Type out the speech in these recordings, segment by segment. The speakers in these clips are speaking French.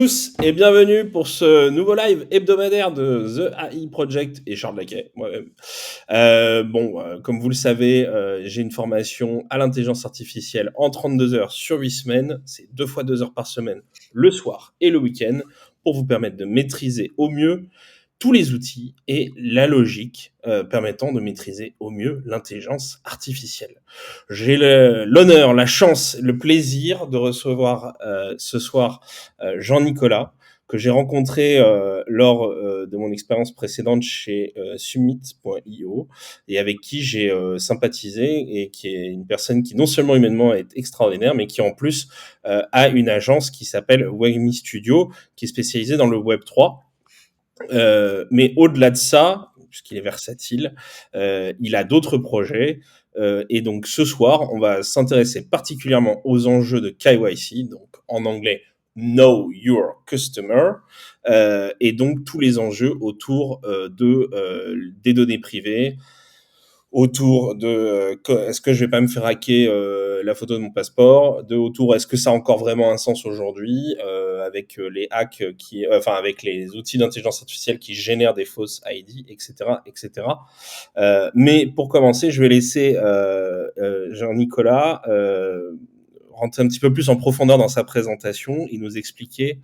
Tous et bienvenue pour ce nouveau live hebdomadaire de The AI Project et Charles Laquet, moi-même. Comme vous le savez, j'ai une formation à l'intelligence artificielle en 32 heures sur 8 semaines. C'est 2 fois 2 heures par semaine, le soir et le week-end, pour vous permettre de maîtriser au mieux tous les outils et la logique permettant de maîtriser au mieux l'intelligence artificielle. J'ai l'honneur, la chance, le plaisir de recevoir ce soir Jean-Nicolas, que j'ai rencontré lors de mon expérience précédente chez Summit.io et avec qui j'ai sympathisé et qui est une personne qui non seulement humainement est extraordinaire, mais qui en plus a une agence qui s'appelle Wagmi Studio, qui est spécialisée dans le Web 3. Mais au-delà de ça, puisqu'il est versatile, il a d'autres projets. Et donc ce soir, on va s'intéresser particulièrement aux enjeux de KYC, donc en anglais Know Your Customer, et donc tous les enjeux autour des données privées, autour de est-ce que je vais pas me faire hacker la photo de mon passeport, autour est-ce que ça a encore vraiment un sens aujourd'hui avec les hacks avec les outils d'intelligence artificielle qui génèrent des fausses ID, etc., etc. Mais pour commencer, je vais laisser Jean-Nicolas rentrer un petit peu plus en profondeur dans sa présentation et nous expliquer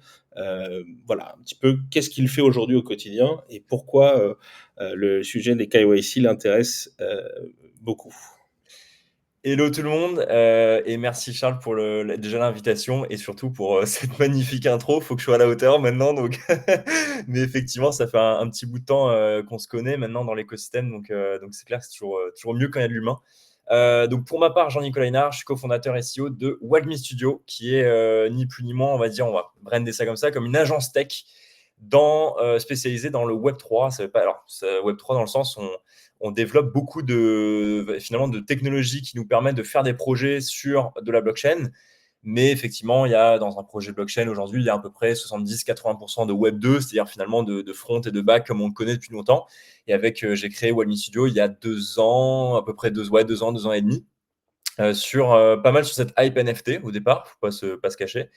voilà, un petit peu qu'est-ce qu'il fait aujourd'hui au quotidien et pourquoi le sujet des KYC l'intéresse beaucoup. Hello tout le monde et merci Charles pour déjà l'invitation et surtout pour cette magnifique intro. Faut que je sois à la hauteur maintenant, donc mais effectivement ça fait un petit bout de temps qu'on se connaît maintenant dans l'écosystème, donc c'est clair que c'est toujours mieux quand il y a de l'humain. Donc pour ma part, Jean-Nicolas Hénard, je suis cofondateur SEO de Wagmi Studio, qui est ni plus ni moins, on va brander ça comme ça, comme une agence tech spécialisée dans le Web 3. Ça veut pas, alors Web 3 dans le sens où on développe beaucoup de technologies qui nous permettent de faire des projets sur de la blockchain. Mais effectivement, dans un projet blockchain aujourd'hui, il y a à peu près 70-80% de Web 2, c'est-à-dire finalement de front et de back comme on le connaît depuis longtemps. Et j'ai créé Wagmi Studio il y a 2 ans, à peu près 2 ans et demi, pas mal sur cette hype NFT au départ, faut pas se cacher,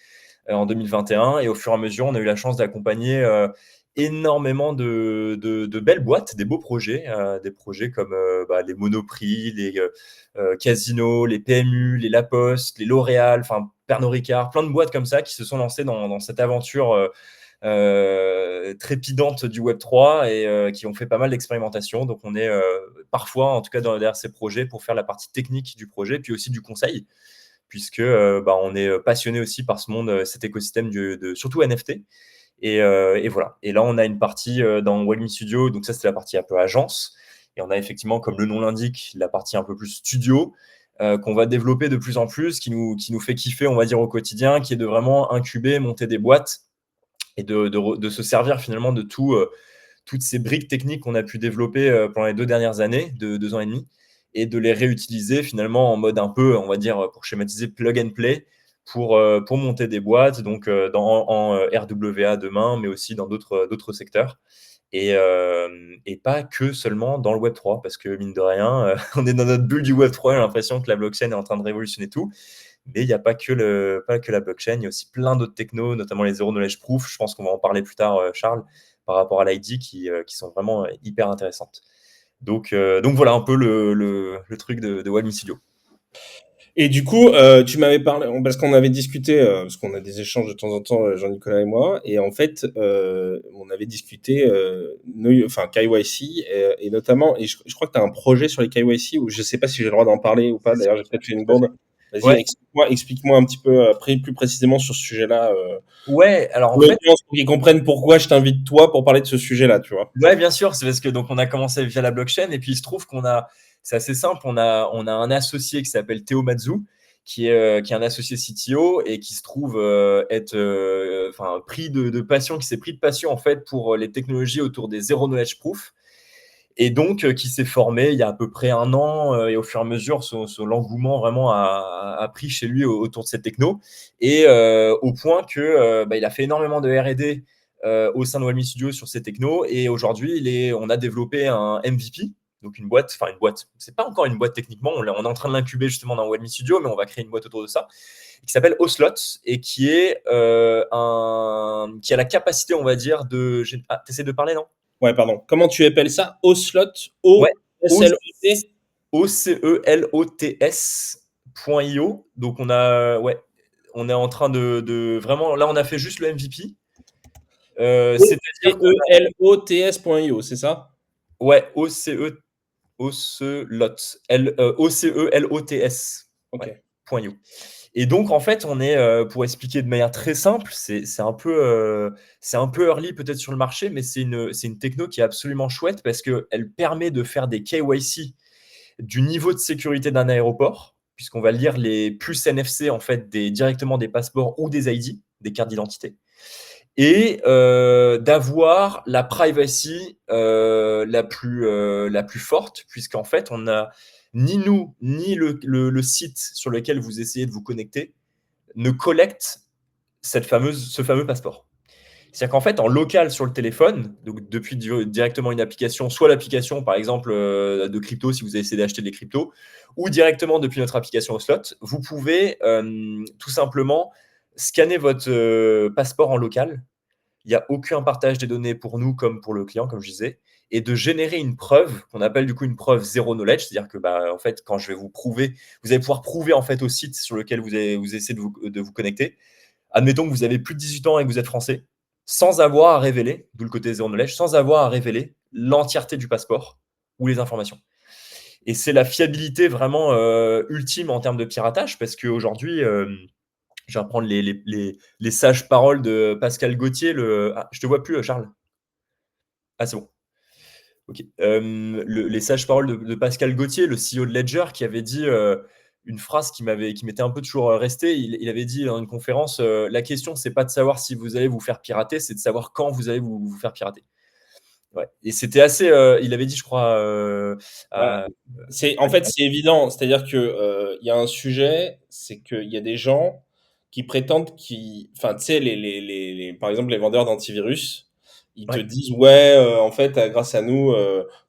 en 2021. Et au fur et à mesure, on a eu la chance d'accompagner énormément de belles boîtes, des beaux projets, des projets comme les Monoprix, les Casino, les PMU, les La Poste, les L'Oréal, enfin Pernod Ricard, plein de boîtes comme ça qui se sont lancées dans cette aventure trépidante du Web3 et qui ont fait pas mal d'expérimentations. Donc on est parfois, en tout cas derrière ces projets, pour faire la partie technique du projet, puis aussi du conseil, puisque on est passionné aussi par ce monde, cet écosystème surtout NFT. Et voilà. Et là, on a une partie dans Wagmi Studio, donc ça, c'est la partie un peu agence. Et on a effectivement, comme le nom l'indique, la partie un peu plus studio, qu'on va développer de plus en plus, qui nous fait kiffer, on va dire, au quotidien, qui est de vraiment incuber, monter des boîtes et de se servir finalement de toutes ces briques techniques qu'on a pu développer pendant les 2 dernières années, 2 ans et demi, et de les réutiliser finalement en mode un peu, on va dire, pour schématiser, plug and play, pour monter des boîtes, donc en RWA demain, mais aussi dans d'autres secteurs. Et pas que seulement dans le Web3, parce que mine de rien, on est dans notre bulle du Web3, j'ai l'impression que la blockchain est en train de révolutionner tout. Mais il n'y a pas que la blockchain, il y a aussi plein d'autres technos, notamment les Zero Knowledge Proof. Je pense qu'on va en parler plus tard, Charles, par rapport à l'ID, qui sont vraiment hyper intéressantes. Donc voilà un peu le truc de Wagmi Studio. Et du coup, tu m'avais parlé, parce qu'on avait discuté, parce qu'on a des échanges de temps en temps, Jean-Nicolas et moi, et en fait, on avait discuté, KYC, et notamment, et je crois que tu as un projet sur les KYC, ou je sais pas si j'ai le droit d'en parler ou pas, d'ailleurs j'ai peut-être fait une Tout à fait. bourde. Vas-y, Ouais, explique-moi un petit peu plus précisément sur ce sujet-là, ouais, alors en pour fait, l'audience, pour qu'ils comprennent pourquoi je t'invite toi pour parler de ce sujet-là, tu vois. ouais, bien sûr, c'est parce que donc on a commencé via la blockchain et puis il se trouve c'est assez simple, on a un associé qui s'appelle Théo Mazzu, qui est un associé CTO et qui se trouve être pris de passion, qui s'est pris de passion en fait pour les technologies autour des Zero Knowledge Proof. Et donc, qui s'est formé il y a à peu près 1 an, et au fur et à mesure, l'engouement vraiment a pris chez lui autour de cette techno, et au point que il a fait énormément de R&D au sein de Wallmi Studio sur ces technos, et aujourd'hui, on a développé un MVP Donc une boîte, c'est pas encore une boîte techniquement, on est en train de l'incuber justement dans Wellme Studio, mais on va créer une boîte autour de ça, qui s'appelle Ocelot et qui a la capacité, on va dire, t'essaies de parler, non? Ouais, pardon. Comment tu appelles ça? Ocelot, Ouais, O-S-L-O-T? OCELOTS.io. Donc on est en train de vraiment, là on a fait juste le MVP. C'est-à-dire qu'on a, O-C-E-L-O-T-S.io, c'est ça? ouais, Ocelot, OCELOTS, Ok. ouais, .io. Et donc, en fait, pour expliquer de manière très simple, c'est un peu early peut-être sur le marché, mais c'est une techno qui est absolument chouette parce qu'elle permet de faire des KYC du niveau de sécurité d'un aéroport, puisqu'on va lire les puces NFC en fait directement des passeports ou des ID, des cartes d'identité, et d'avoir la privacy la plus forte, puisqu'en fait, on a ni nous, ni le site sur lequel vous essayez de vous connecter ne collecte ce fameux passeport. C'est-à-dire qu'en fait, en local sur le téléphone, donc depuis directement une application, soit l'application par exemple de crypto si vous essayez d'acheter des cryptos, ou directement depuis notre application au slot, vous pouvez tout simplement scanner votre passeport en local. Il n'y a aucun partage des données pour nous comme pour le client, comme je disais, et de générer une preuve qu'on appelle du coup une preuve zéro knowledge, c'est-à-dire que en fait, quand je vais vous prouver, vous allez pouvoir prouver en fait au site sur lequel vous essayez de vous connecter. Admettons que vous avez plus de 18 ans et que vous êtes français, sans avoir à révéler, d'où le côté zéro knowledge, sans avoir à révéler l'entièreté du passeport ou les informations. Et c'est la fiabilité vraiment ultime en termes de piratage, parce qu'aujourd'hui, je vais reprendre les sages paroles de Pascal Gauthier. Je te vois plus, Charles. Ah, c'est bon. Ok. Les sages paroles de Pascal Gauthier, le CEO de Ledger, qui avait dit une phrase qui m'était un peu toujours restée. Il avait dit dans une conférence, la question, c'est pas de savoir si vous allez vous faire pirater, c'est de savoir quand vous allez vous faire pirater. Ouais. Et c'était assez. Il avait dit, je crois. Bah, À- en fait, c'est évident. C'est-à-dire que, il y a un sujet, c'est qu'il y a des gens qui prétendent enfin, tu sais, par exemple, les vendeurs d'antivirus, ils te ouais, disent, ouais, en fait, grâce à nous,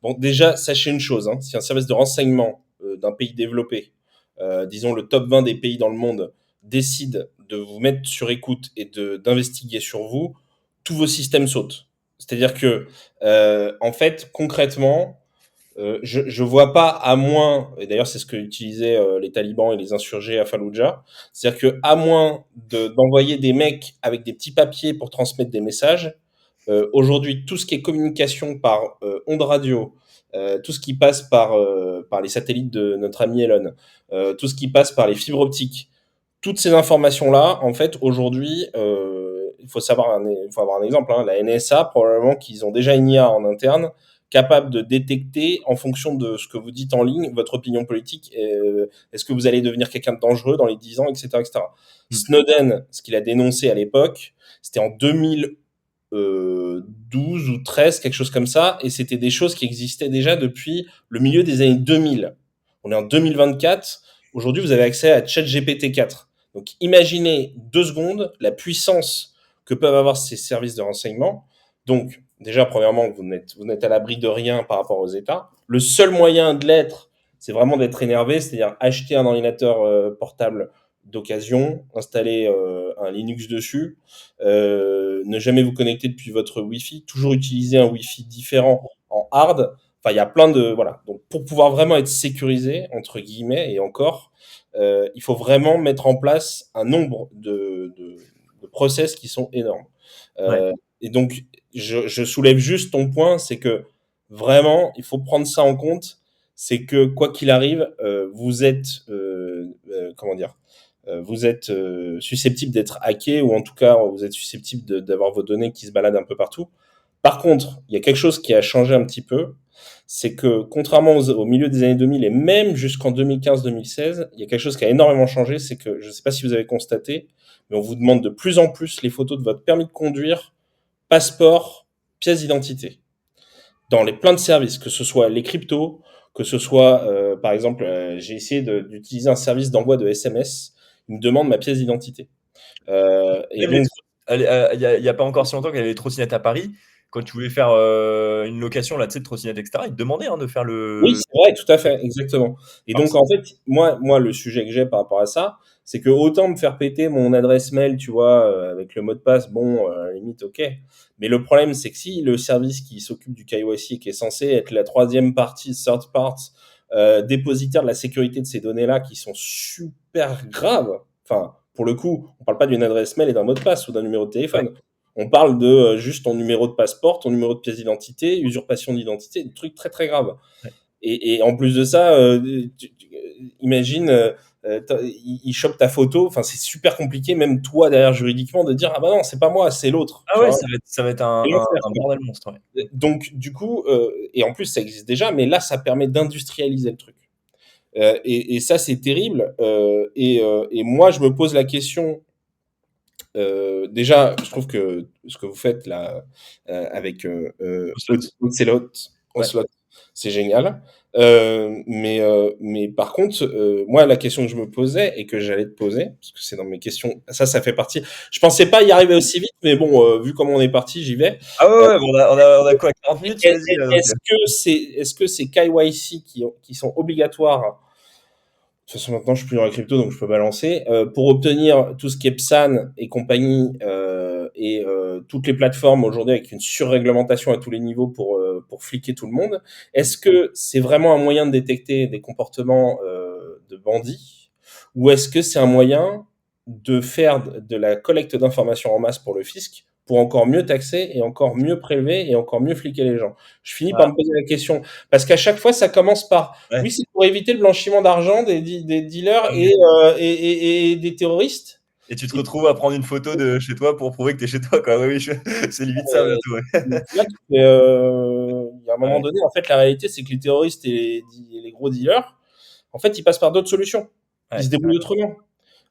bon, déjà, sachez une chose, hein, si un service de renseignement d'un pays développé, disons le top 20 des pays dans le monde, décide de vous mettre sur écoute et d'investiguer sur vous, tous vos systèmes sautent. C'est-à-dire que, en fait, concrètement, je vois pas, à moins, et d'ailleurs c'est ce que utilisaient les talibans et les insurgés à Fallujah, c'est-à-dire que à moins d'envoyer des mecs avec des petits papiers pour transmettre des messages, aujourd'hui tout ce qui est communication par ondes radio, tout ce qui passe par les satellites de notre ami Elon, tout ce qui passe par les fibres optiques, toutes ces informations-là, en fait, aujourd'hui, il faut il faut avoir un exemple, hein, la NSA, probablement qu'ils ont déjà une IA en interne capable de détecter, en fonction de ce que vous dites en ligne, votre opinion politique. Est-ce que vous allez devenir quelqu'un de dangereux dans les 10 ans, etc., etc. Mm. Snowden, ce qu'il a dénoncé à l'époque, c'était en 2012 ou 13, quelque chose comme ça, et c'était des choses qui existaient déjà depuis le milieu des années 2000. On est en 2024. Aujourd'hui, vous avez accès à ChatGPT 4. Donc, imaginez 2 secondes la puissance que peuvent avoir ces services de renseignement. Donc, déjà, premièrement, vous n'êtes à l'abri de rien par rapport aux États. Le seul moyen de l'être, c'est vraiment d'être énervé, c'est-à-dire acheter un ordinateur portable d'occasion, installer un Linux dessus, ne jamais vous connecter depuis votre Wi-Fi, toujours utiliser un Wi-Fi différent en hard. Enfin, il y a plein de... Voilà. Donc, pour pouvoir vraiment être sécurisé, entre guillemets, et encore, il faut vraiment mettre en place un nombre de process qui sont énormes. Ouais, Et donc, je soulève juste ton point, c'est que vraiment, il faut prendre ça en compte. C'est que quoi qu'il arrive, vous êtes, comment dire, vous êtes susceptible d'être hacké, ou en tout cas, vous êtes susceptible d'avoir vos données qui se baladent un peu partout. Par contre, il y a quelque chose qui a changé un petit peu, c'est que contrairement au milieu des années 2000 et même jusqu'en 2015-2016, il y a quelque chose qui a énormément changé, c'est que, je ne sais pas si vous avez constaté, mais on vous demande de plus en plus les photos de votre permis de conduire, passeport, pièce d'identité. Dans les plein de services, que ce soit les cryptos, que ce soit, par exemple, j'ai essayé d'utiliser un service d'envoi de SMS, il me demande ma pièce d'identité. Et même les donc, il n'y a pas encore si longtemps qu'il y avait les trottinettes à Paris. quand tu voulais faire une location là, tu sais, de trottinette, etc., ils te demandaient de faire Oui, le. c'est vrai, tout à fait, exactement. Et donc, en fait, moi, le sujet que j'ai par rapport à ça, c'est que autant me faire péter mon adresse mail, tu vois, avec le mot de passe, bon, à la limite, ok. Mais le problème, c'est que si le service qui s'occupe du KYC, qui est censé être la troisième partie, third part, dépositaire de la sécurité de ces données-là, qui sont super graves, enfin, pour le coup, on parle pas d'une adresse mail et d'un mot de passe ou d'un numéro de Ouais, téléphone. On parle de juste ton numéro de passeport, ton numéro de pièce d'identité, usurpation d'identité, des trucs très très graves. ouais. Et en plus de ça, imagine, il chope ta photo. Enfin, c'est super compliqué, même toi derrière juridiquement, de dire ah bah non, c'est pas moi, c'est l'autre. Ah Tu ouais, vois, ça va être c'est l'enfer, un quoi. bordel monstre. Ouais. Donc du coup, et en plus ça existe déjà, mais là ça permet d'industrialiser le truc. Et ça c'est terrible. Et moi je me pose la question. Déjà, je trouve que ce que vous faites là avec Slot. Ocelot, Ouais. Ocelot, c'est génial. Mais par contre, moi, la question que je me posais et que j'allais te poser, parce que c'est dans mes questions, ça fait partie. Je pensais pas y arriver aussi vite, mais bon, vu comment on est parti, j'y vais. Ah ouais, Euh, ouais, bon, on a quoi, 40 minutes, vas-y. Donc, est-ce que c'est KYC qui sont obligatoires? De toute façon, maintenant, je suis plus dans la crypto, donc je peux balancer. Pour obtenir tout ce qui est PSAN et compagnie, et toutes les plateformes aujourd'hui avec une surréglementation à tous les niveaux pour fliquer tout le monde, est-ce que c'est vraiment un moyen de détecter des comportements de bandits, ou est-ce que c'est un moyen de faire de la collecte d'informations en masse pour le fisc, pour encore mieux taxer et encore mieux prélever et encore mieux fliquer les gens? Je finis par ah, me poser la question, parce qu'à chaque fois, ça commence par oui, ouais. c'est pour éviter le blanchiment d'argent des dealers Ah ouais. et des terroristes. Et tu te Et retrouves à prendre une photo de chez toi pour prouver que t'es chez toi, quoi. Oui, oui, c'est limite ça bientôt, ouais. là, il y a un moment Ouais, donné, en fait, la réalité, c'est que les terroristes et les gros dealers, en fait, ils passent par d'autres solutions. Ils ouais, se ouais, débrouillent autrement.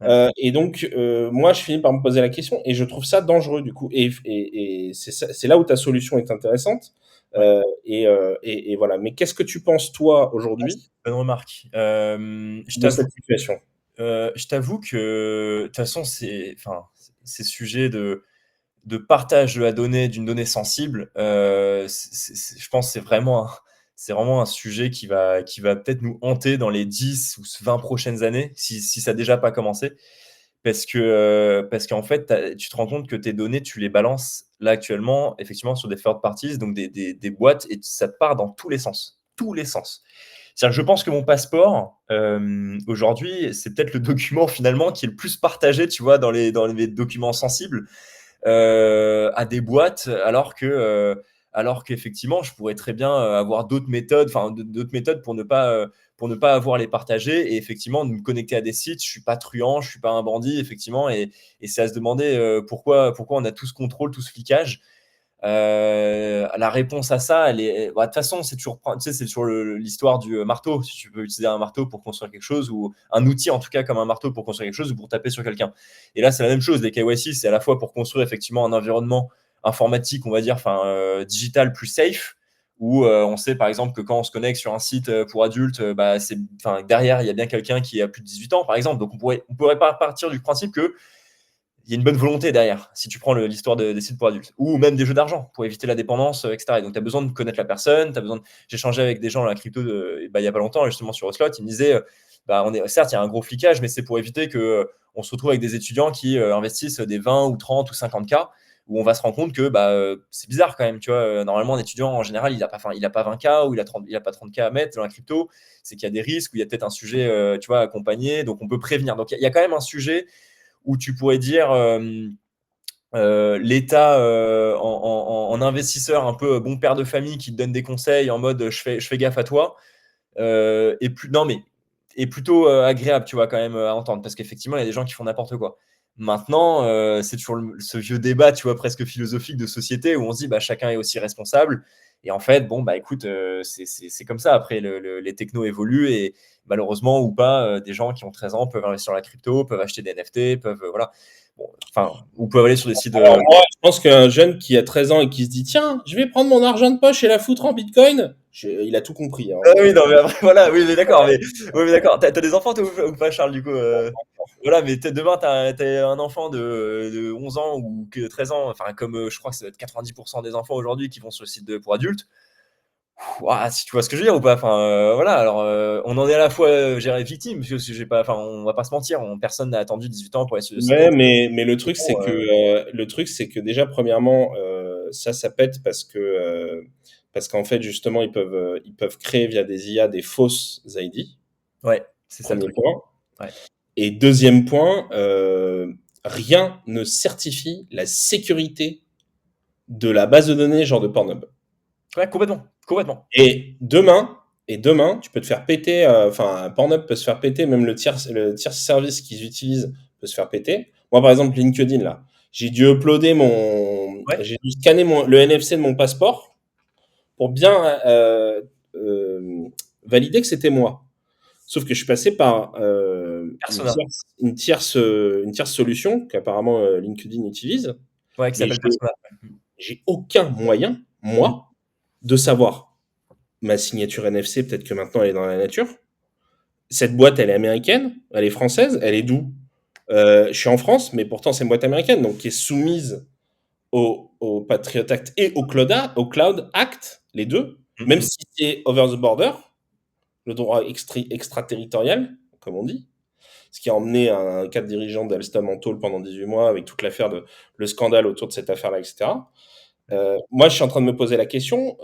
ouais, Et donc, moi, je finis par me poser la question et je trouve ça dangereux, du coup. Et c'est là où ta solution est intéressante. ouais. Et voilà. Mais qu'est-ce que tu penses, toi, Ah, c'est aujourd'hui, une bonne remarque. de cette situation? Je t'avoue que de toute façon, ces sujets de partage de la donnée, d'une donnée sensible, je pense que c'est vraiment un sujet qui va peut-être nous hanter dans les 10 ou 20 prochaines années, si ça n'a déjà pas commencé. Parce qu'en fait, tu te rends compte que tes données, tu les balances là actuellement, effectivement, sur des third parties, donc des boîtes, et ça part dans tous les sens. Tous les sens. C'est-à-dire que je pense que mon passeport, aujourd'hui, c'est peut-être le document finalement qui est le plus partagé, tu vois, dans les documents sensibles, à des boîtes, alors qu'effectivement, je pourrais très bien avoir d'autres méthodes, enfin d'autres méthodes pour ne pas avoir les partager et effectivement de me connecter à des sites. Je suis pas truand, je suis pas un bandit, effectivement, et c'est à se demander pourquoi on a tout ce contrôle, tout ce flicage. La réponse à ça, elle est. Bah, de toute façon, c'est toujours, tu sais, c'est toujours l'histoire du marteau. Si tu peux utiliser un marteau pour construire quelque chose, ou un outil en tout cas comme un marteau pour construire quelque chose, ou pour taper sur quelqu'un. Et là, c'est la même chose. Les KYC, c'est à la fois pour construire effectivement un environnement informatique, on va dire, enfin digital plus safe, où on sait par exemple que quand on se connecte sur un site pour adultes, bah, derrière, il y a bien quelqu'un qui a plus de 18 ans, par exemple. Donc on pourrait pas partir du principe que il y a une bonne volonté derrière, si tu prends l'histoire des sites pour adultes, ou même des jeux d'argent, pour éviter la dépendance, etc. Et donc, tu as besoin de connaître la personne, tu as besoin de. J'ai échangé avec des gens dans la crypto il n'y a pas longtemps, justement sur Ocelot, ils me disaient, certes, il y a un gros flicage, mais c'est pour éviter qu'on se retrouve avec des étudiants qui investissent des 20 ou 30 ou 50 k, où on va se rendre compte que c'est bizarre quand même, tu vois. Normalement, un étudiant, en général, il a pas 20 k ou il a pas 30 k à mettre dans la crypto, c'est qu'il y a des risques, ou il y a peut-être un sujet, tu vois, accompagné, donc on peut prévenir. Donc, il y a quand même un sujet où tu pourrais dire l'État en investisseur un peu bon père de famille qui te donne des conseils en mode je fais gaffe à toi, non, mais est plutôt agréable, tu vois, quand même à entendre, parce qu'effectivement, il y a des gens qui font n'importe quoi. Maintenant, c'est toujours ce vieux débat, tu vois, presque philosophique de société où on se dit bah, chacun est aussi responsable. Et en fait, bon, bah écoute, c'est comme ça. Après, les technos évoluent et malheureusement ou pas, des gens qui ont 13 ans peuvent investir dans la crypto, peuvent acheter des NFT, peuvent, voilà. Bon, enfin, ou peuvent aller sur des sites. Alors moi, je pense qu'un jeune qui a 13 ans et qui se dit tiens, je vais prendre mon argent de poche et la foutre en Bitcoin, il a tout compris, hein. Ah oui, non, mais après, voilà, oui, mais d'accord, mais, oui, mais d'accord. T'as des enfants, toi, ou pas, Charles, du coup Voilà, mais demain, t'as un enfant de 11 ans ou que 13 ans, enfin, comme je crois que ça doit être 90% des enfants aujourd'hui qui vont sur le site pour adultes. Ouah, si tu vois ce que je veux dire ou pas, enfin, voilà, alors on en est à la fois victime, parce que j'ai pas, enfin, on va pas se mentir, personne n'a attendu 18 ans pour aller sur le site. Ouais, mais Bon, le truc, c'est que déjà, premièrement, ça pète parce qu'en fait, justement, ils peuvent créer via des IA des fausses ID, ouais, c'est ça le premier truc. point. Ouais. Et deuxième point, rien ne certifie la sécurité de la base de données genre de Pornhub. Ouais, complètement, complètement. Et demain, tu peux te faire péter, enfin, Pornhub peut se faire péter, même le tiers service qu'ils utilisent peut se faire péter. Moi, par exemple, LinkedIn, là, Ouais. j'ai dû scanner le NFC de mon passeport pour bien valider que c'était moi. Sauf que je suis passé par Persona. une tierce solution qu'apparemment LinkedIn utilise, Ouais, qui mais s'appelle Persona. j'ai aucun moyen, Mm. moi, de savoir ma signature NFC. Peut-être que maintenant elle est dans la nature. Cette boîte, elle est américaine, elle est française, elle est d'où? Je suis en France, mais pourtant c'est une boîte américaine, donc qui est soumise au Patriot Act et au Cloud Act, les deux, Mm, même mm. si c'est over the border, le droit extraterritorial, comme on dit, ce qui a emmené un cadre dirigeant d'Alstom en tôle pendant 18 mois avec toute l'affaire le scandale autour de cette affaire-là, etc. Moi, je suis en train de me poser la question,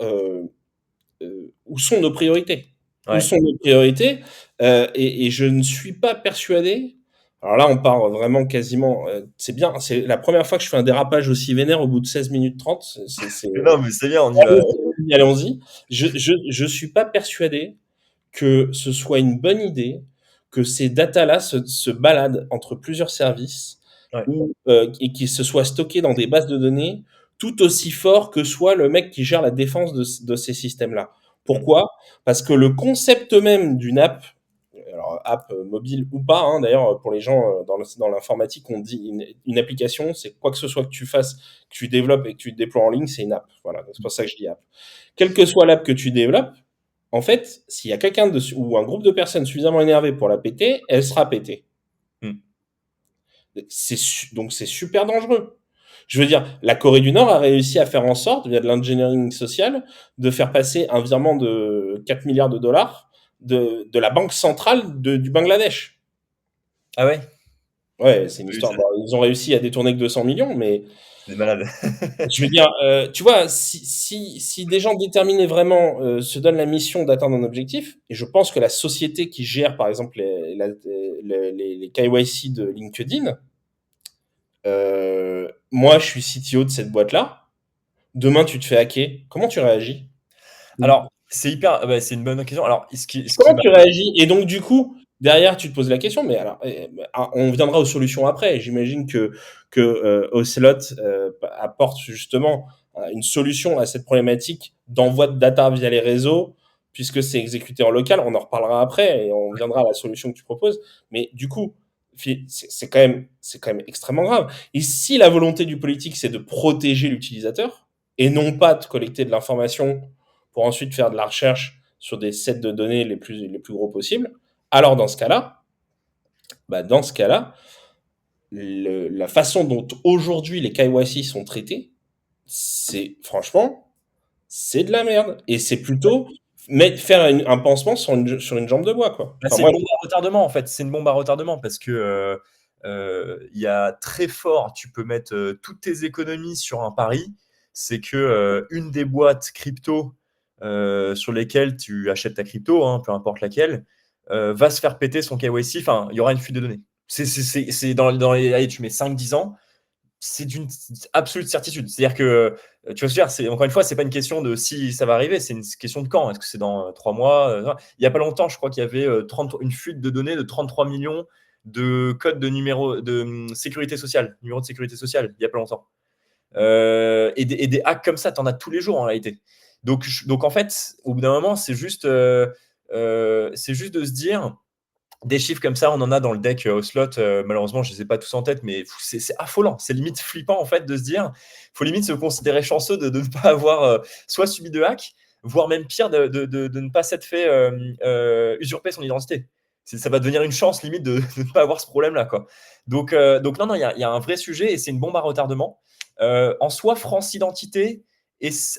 où sont nos priorités? Où Ouais. sont nos priorités? Et je ne suis pas persuadé. Alors là, on part vraiment quasiment. C'est bien, c'est la première fois que je fais un dérapage aussi vénère au bout de 16 minutes 30. Mais non, mais c'est bien, on y va. Allez-y, allons-y. Je suis pas persuadé que ce soit une bonne idée que ces datas-là se baladent entre plusieurs services Ouais. et qu'ils se soient stockés dans des bases de données tout aussi fort que soit le mec qui gère la défense de ces systèmes-là. Mm. Pourquoi? Parce que le concept même d'une app, alors app mobile ou pas, hein, d'ailleurs pour les gens dans l'informatique, on dit une application, c'est quoi que ce soit que tu fasses, que tu développes et que tu déploies en ligne, c'est une app. Voilà, c'est pour ça que je dis app. Quelle que soit l'app que tu développes, en fait, s'il y a quelqu'un ou un groupe de personnes suffisamment énervé pour la péter, elle sera pétée. Mm. Donc c'est super dangereux. Je veux dire, la Corée du Nord a réussi à faire en sorte, via de l'engineering social, de faire passer un virement de 4 milliards de dollars de la banque centrale du Bangladesh. Ah ouais? Ouais, c'est une J'ai pas vu histoire. ça. Bon, ils ont réussi à détourner que 200 millions, mais C'est malade. je veux dire, tu vois, si des gens déterminés vraiment se donnent la mission d'atteindre un objectif, et je pense que la société qui gère, par exemple, les KYC de LinkedIn, moi, je suis CTO de cette boîte-là. Demain, tu te fais hacker. Comment tu réagis? Alors, c'est hyper, bah, c'est une bonne question. Alors, ce qui Comment m'a. tu réagis? Et donc, du coup, derrière, tu te poses la question, mais alors, on viendra aux solutions après. J'imagine que Ocelot apporte justement une solution à cette problématique d'envoi de data via les réseaux, puisque c'est exécuté en local. On en reparlera après et on viendra à la solution que tu proposes. Mais du coup, c'est quand même extrêmement grave. Et si la volonté du politique, c'est de protéger l'utilisateur et non pas de collecter de l'information pour ensuite faire de la recherche sur des sets de données les plus gros possibles, alors dans ce cas-là, la façon dont aujourd'hui les KYC sont traités, c'est franchement, c'est de la merde. Et c'est plutôt faire un pansement sur une jambe de bois, quoi. Bah, Enfin, c'est une moi, bombe à retardement, en fait. C'est une bombe à retardement parce que il y a très fort, tu peux mettre toutes tes économies sur un pari. C'est que une des boîtes crypto sur lesquelles tu achètes ta crypto, hein, peu importe laquelle, va se faire péter son KYC. Enfin, il y aura une fuite de données. C'est dans les, allez, tu mets 5-10 ans, c'est d'une absolue certitude. C'est-à-dire que, tu vois ce que je veux dire, encore une fois, c'est pas une question de si ça va arriver, c'est une question de quand. Est-ce que c'est dans 3 mois Il y a pas longtemps, je crois qu'il y avait une fuite de données de 33 millions de codes de numéro de sécurité sociale, numéro de sécurité sociale, il y a pas longtemps. Et des hacks comme ça, tu en as tous les jours en réalité. Donc en fait, au bout d'un moment, c'est juste de se dire, des chiffres comme ça, on en a dans le deck au slot. Malheureusement, je ne les ai pas tous en tête, mais c'est affolant. C'est limite flippant en fait de se dire, il faut limite se considérer chanceux de ne pas avoir soit subi de hack, voire même pire de ne pas s'être fait usurper son identité. Ça va devenir une chance limite de ne pas avoir ce problème-là, quoi. Donc non, non, il y a un vrai sujet et c'est une bombe à retardement. En soi, France Identité,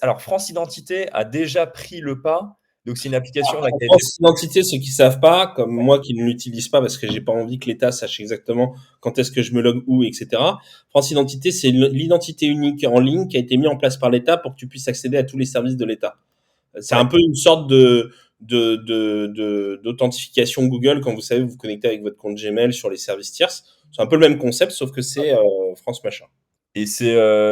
alors France Identité a déjà pris le pas. Donc c'est une application là, qui a été. France Identité, ceux qui savent pas, comme moi qui ne l'utilise pas parce que j'ai pas envie que l'État sache exactement quand est-ce que je me log où, etc. France Identité, c'est l'identité unique en ligne qui a été mise en place par l'État pour que tu puisses accéder à tous les services de l'État. C'est un Ouais. peu une sorte d'authentification Google quand vous savez vous vous connectez avec votre compte Gmail sur les services tierces. C'est un peu le même concept, sauf que c'est France machin. Et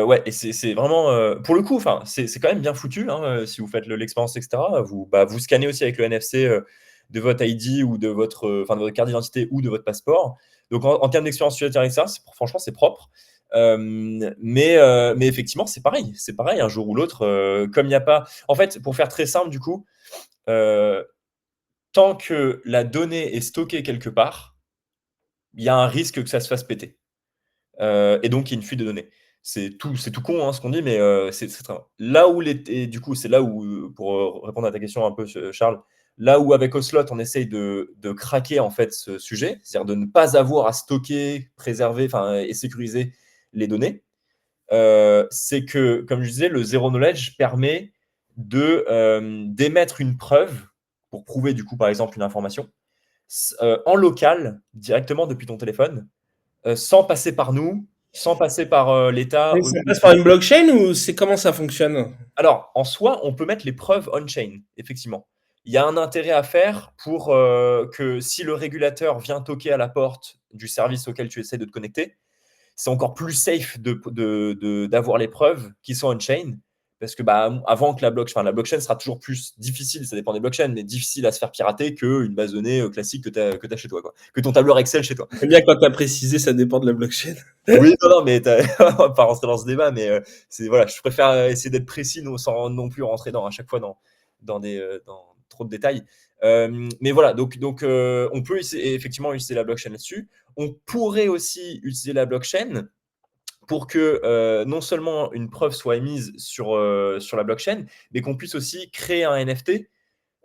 ouais, et c'est vraiment pour le coup, enfin, c'est quand même bien foutu, hein, si vous faites l'expérience, etc. Vous scannez aussi avec le NFC de votre ID ou enfin, de votre carte d'identité ou de votre passeport. Donc en termes d'expérience utilisateur, etc., franchement, c'est propre. Mais effectivement, c'est pareil. C'est pareil, un jour ou l'autre, comme il n'y a pas. En fait, pour faire très simple, du coup, euh, tant que la donnée est stockée quelque part, il y a un risque que ça se fasse péter. Et donc il y a une fuite de données. C'est tout con, hein, ce qu'on dit, mais c'est très là où et du coup, c'est là où, pour répondre à ta question un peu, Charles, là où avec Ocelot, on essaye de craquer en fait ce sujet, c'est-à-dire de ne pas avoir à stocker, préserver, enfin et sécuriser les données, c'est que, comme je disais, le zero knowledge permet d'émettre une preuve pour prouver du coup par exemple une information en local directement depuis ton téléphone, sans passer par nous, sans passer par l'État. Et ça passe par une blockchain ou c'est comment ça fonctionne? Alors, en soi, on peut mettre les preuves on-chain, effectivement. Il y a un intérêt à faire pour que si le régulateur vient toquer à la porte du service auquel tu essaies de te connecter, c'est encore plus safe d'avoir les preuves qui sont on-chain. Parce que avant que la blockchain sera toujours plus difficile, ça dépend des blockchains, mais difficile à se faire pirater qu'une base de données classique que tu as chez toi, quoi. Que ton tableur Excel chez toi. J'aime bien quand tu as précisé, ça dépend de la blockchain. Oui, non, non, mais on va pas rentrer dans ce débat, mais voilà, je préfère essayer d'être précis sans non plus rentrer à chaque fois dans trop de détails. Mais voilà, donc on peut effectivement utiliser la blockchain là-dessus. On pourrait aussi utiliser la blockchain pour que non seulement une preuve soit émise sur la blockchain, mais qu'on puisse aussi créer un NFT,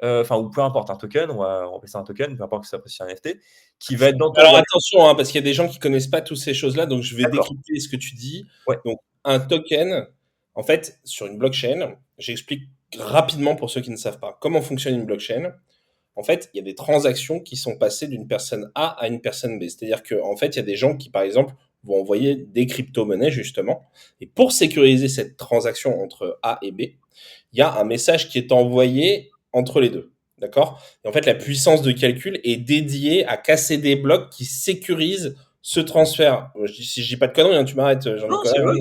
enfin, ou peu importe, un token, on va appeler ça un token, peu importe que ça s'appelle un NFT, qui va être dans ton Alors wallet. attention, hein, parce qu'il y a des gens qui connaissent pas toutes ces choses-là, donc je vais D'accord. décrypter ce que tu dis. Ouais. Donc un token, en fait, sur une blockchain, j'explique rapidement pour ceux qui ne savent pas comment fonctionne une blockchain. En fait, il y a des transactions qui sont passées d'une personne A à une personne B. C'est-à-dire qu'en fait, il y a des gens qui, par exemple, vont envoyer des crypto-monnaies, justement. Et pour sécuriser cette transaction entre A et B, il y a un message qui est envoyé entre les deux. D'accord? Et en fait, la puissance de calcul est dédiée à casser des blocs qui sécurisent ce transfert. Si je dis pas de conneries, hein, tu m'arrêtes, Non, Jean-Nicolas. c'est vrai.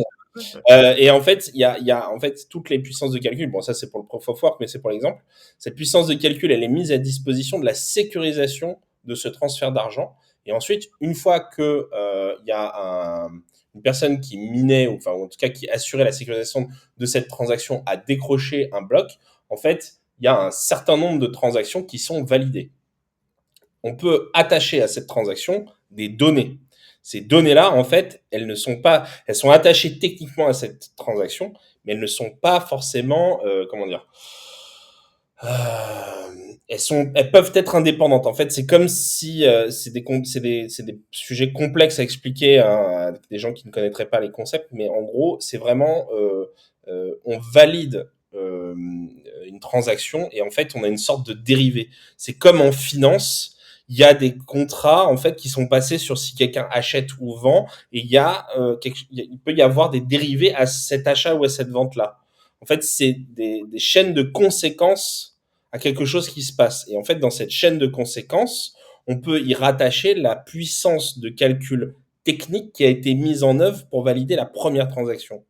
Et en fait, il y a en fait toutes les puissances de calcul. Bon, ça c'est pour le proof of work, mais c'est pour l'exemple. Cette puissance de calcul, elle est mise à disposition de la sécurisation de ce transfert d'argent. Et ensuite, une fois que il y a une personne qui minait, ou enfin, ou en tout cas qui assurait la sécurisation de cette transaction, à décrocher un bloc, en fait, il y a un certain nombre de transactions qui sont validées. On peut attacher à cette transaction des données. Ces données-là, en fait, elles sont attachées techniquement à cette transaction, mais elles ne sont pas forcément, comment dire, elles peuvent être indépendantes. En fait, c'est comme si c'est des sujets complexes à expliquer à des gens qui ne connaîtraient pas les concepts, mais en gros, c'est vraiment, on valide une transaction et en fait, on a une sorte de dérivé. C'est comme en finance. Il y a des contrats en fait qui sont passés sur si quelqu'un achète ou vend et il peut y avoir des dérivés à cet achat ou à cette vente là. En fait, c'est des chaînes de conséquences à quelque chose qui se passe. Et en fait, dans cette chaîne de conséquences, on peut y rattacher la puissance de calcul technique qui a été mise en œuvre pour valider la première transaction.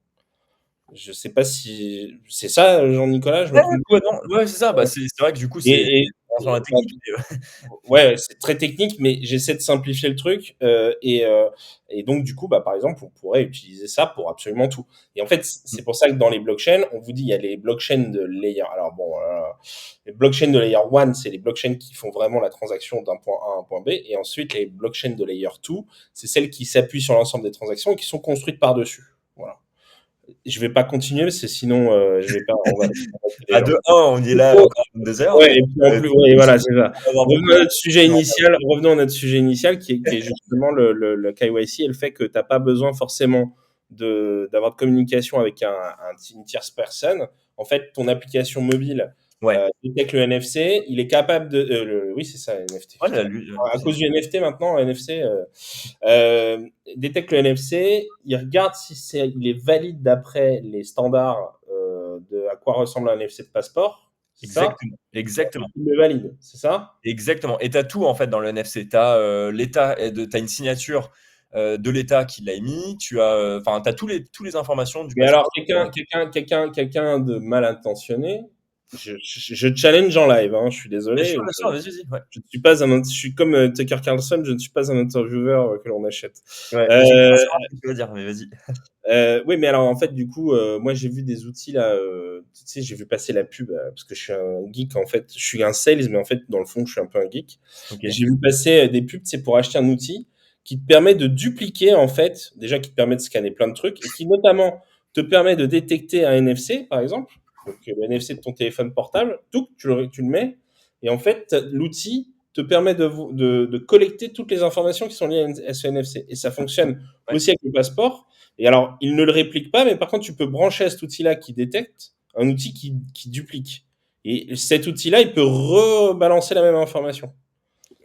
Je sais pas si c'est ça, Jean-Nicolas, je me Ouais, trompe. ouais, non, ouais, c'est ça. C'est vrai que du coup, on rentre dans la Enfin, technique. ouais, c'est très technique, mais j'essaie de simplifier le truc. Et donc, du coup, bah, par exemple, on pourrait utiliser ça pour absolument tout. Et en fait, c'est pour ça que dans les blockchains, on vous dit, il y a les blockchains de layer. Alors bon, les blockchains de layer 1, c'est les blockchains qui font vraiment la transaction d'un point A à un point B. Et ensuite, les blockchains de layer 2, c'est celles qui s'appuient sur l'ensemble des transactions et qui sont construites par-dessus. Voilà. Je vais pas continuer parce que sinon, je vais pas on va embêter les À gens. 2-1, on y est Du là coup encore à 22 h, ouais mais et puis en plus ouais, voilà, c'est ça. on va avoir beaucoup de Revenons à notre sujet initial qui est justement le KYC et le fait que tu as pas besoin forcément d'avoir de communication avec une tierce personne. En fait, ton application mobile, ouais, détecte le NFC, il est capable de oui, c'est ça, NFT, ouais, putain. À cause du NFC maintenant, NFC, détecte le NFC, il regarde si il est valide d'après les standards de à quoi ressemble un NFC de passeport, c'est ça? exactement, exactement. Il le valide, c'est ça? Exactement, et tu as tout en fait dans le NFC. Tu as l'état, tu as une signature de l'État qui l'a émis, tu as, enfin, tu as tous les informations du Mais alors, passeport. quelqu'un de mal intentionné, je challenge en live, hein, je suis désolé, Bien sûr, vas-y, vas-y, ouais. je ne suis pas je suis comme Tucker Carlson, je ne suis pas un intervieweur que l'on achète. Ouais, j'aimerais bien Euh, savoir ce que tu vas dire, mais vas-y. Oui, mais alors en fait, du coup, moi j'ai vu des outils là, tu sais, j'ai vu passer la pub parce que je suis un geek en fait, je suis un sales, mais en fait, dans le fond, je suis un peu un geek. Et OK. j'ai vu passer des pubs, c'est pour acheter un outil qui te permet de dupliquer en fait, déjà qui te permet de scanner plein de trucs et qui notamment te permet de détecter un NFC par exemple, donc le NFC de ton téléphone portable, tout, tu le mets et en fait, l'outil te permet de collecter toutes les informations qui sont liées à ce NFC et ça fonctionne Ouais. aussi avec le passeport. Et alors, il ne le réplique pas, mais par contre, tu peux brancher à cet outil-là qui détecte un outil qui duplique. Et cet outil-là, il peut rebalancer la même information.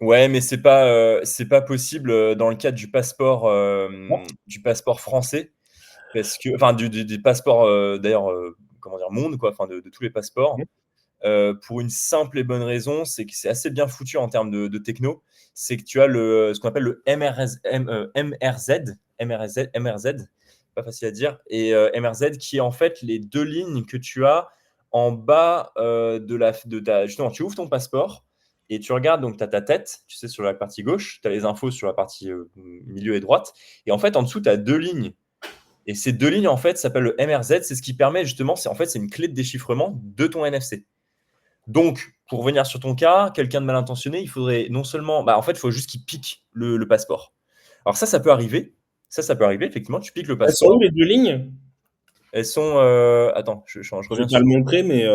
Ouais, mais c'est pas possible dans le cadre du passeport français, parce que, enfin, des passeports d'ailleurs, comment dire, monde quoi, enfin de tous les passeports. Pour une simple et bonne raison, c'est que c'est assez bien foutu en termes de techno. C'est que tu as ce qu'on appelle le MRZ, pas facile à dire, et MRZ qui est en fait les deux lignes que tu as en bas justement, tu ouvres ton passeport et tu regardes, donc tu as ta tête, tu sais, sur la partie gauche, tu as les infos sur la partie milieu et droite, et en fait, en dessous, tu as deux lignes. Et ces deux lignes, en fait, s'appellent le MRZ. C'est ce qui permet justement, en fait, c'est une clé de déchiffrement de ton NFC. Donc, pour revenir sur ton cas, quelqu'un de mal intentionné, il faudrait non seulement, bah, en fait, il faut juste qu'il pique le passeport. Alors ça peut arriver. Ça peut arriver, effectivement. Tu piques le Elles sont où passeport. les deux lignes? Elles sont. Attends, je Je vais reviens pas sur. le montrer, mais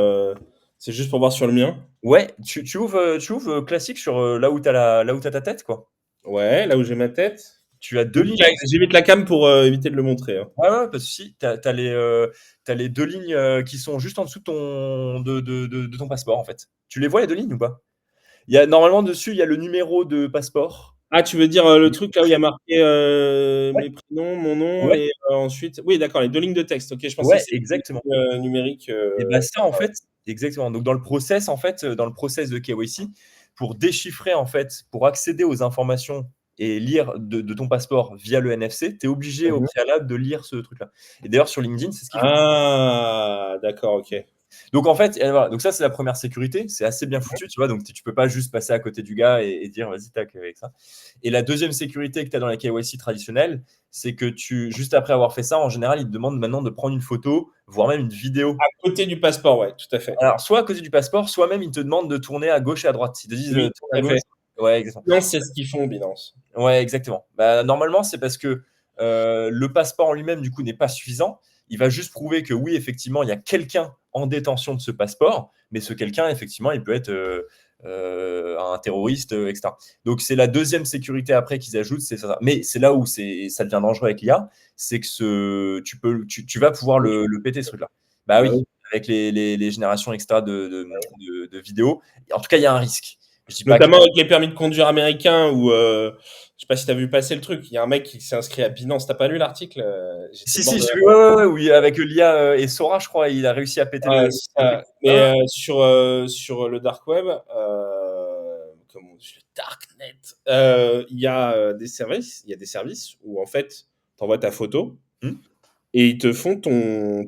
c'est juste pour voir sur le mien. Ouais, tu ouvres classique sur là où là où t'as ta tête, quoi. Ouais, là où j'ai ma tête. Tu as deux lignes. J'évite la cam pour éviter de le montrer, hein. Ouais, ouais, pas de souci. T'as les deux lignes qui sont juste en dessous de ton passeport, en fait. Tu les vois, les deux lignes ou pas? Normalement, dessus, il y a le numéro de passeport. Ah, tu veux dire le truc là où il y a marqué Ouais, mes prénoms, mon nom ouais, et ensuite. Oui, d'accord, les deux lignes de texte. Ok, je pensais que ouais, c'était les exactement. lignes numériques. Et bah ça, en fait, exactement. Donc, dans le process de KYC, pour déchiffrer, en fait, pour accéder aux informations et lire de ton passeport via le NFC, tu es obligé au Mhm. préalable de lire ce truc-là. Et d'ailleurs, sur LinkedIn, c'est ce qu'ils font. Ah, d'accord, ok. Donc, en fait, voilà. Donc ça, c'est la première sécurité. C'est assez bien foutu, tu vois. Donc, tu peux pas juste passer à côté du gars et dire, vas-y, tac, avec ça. Et la deuxième sécurité que tu as dans la KYC traditionnelle, c'est que juste après avoir fait ça, en général, ils te demandent maintenant de prendre une photo, voire même une vidéo. À côté du passeport, ouais, tout à fait. Alors, soit à côté du passeport, soit même ils te demandent de tourner à gauche et à droite. Ils te disent Oui, tourne tout à à fait. gauche. Ouais, exactement. Non, c'est ce qu'ils font, Binance. Ouais, exactement. Bah, normalement, c'est parce que le passeport en lui-même, du coup, n'est pas suffisant. Il va juste prouver que oui, effectivement, il y a quelqu'un en détention de ce passeport, mais ce quelqu'un, effectivement, il peut être un terroriste, etc. Donc, c'est la deuxième sécurité après qu'ils ajoutent, c'est ça. Mais c'est là où ça devient dangereux avec l'IA, c'est que tu vas pouvoir le péter, ce truc-là. Bah Bah oui, oui. avec les générations, etc., de vidéos. En tout cas, il y a un risque. Je dis pas que. Notamment avec les permis de conduire américains où, je sais pas si tu as vu passer le truc, il y a un mec qui s'est inscrit à Binance. T'as pas lu l'article? J'étais Si, mort si, de j'ai rire. vu, ouais, ouais, ouais, oui, avec l'IA et Sora, je crois, il a réussi à péter Ouais, c'est le truc. ça. Mais Ah, ouais, sur le dark web, comment on dit, le darknet, il y a des services où en fait, tu envoies ta photo hmm, et ils te font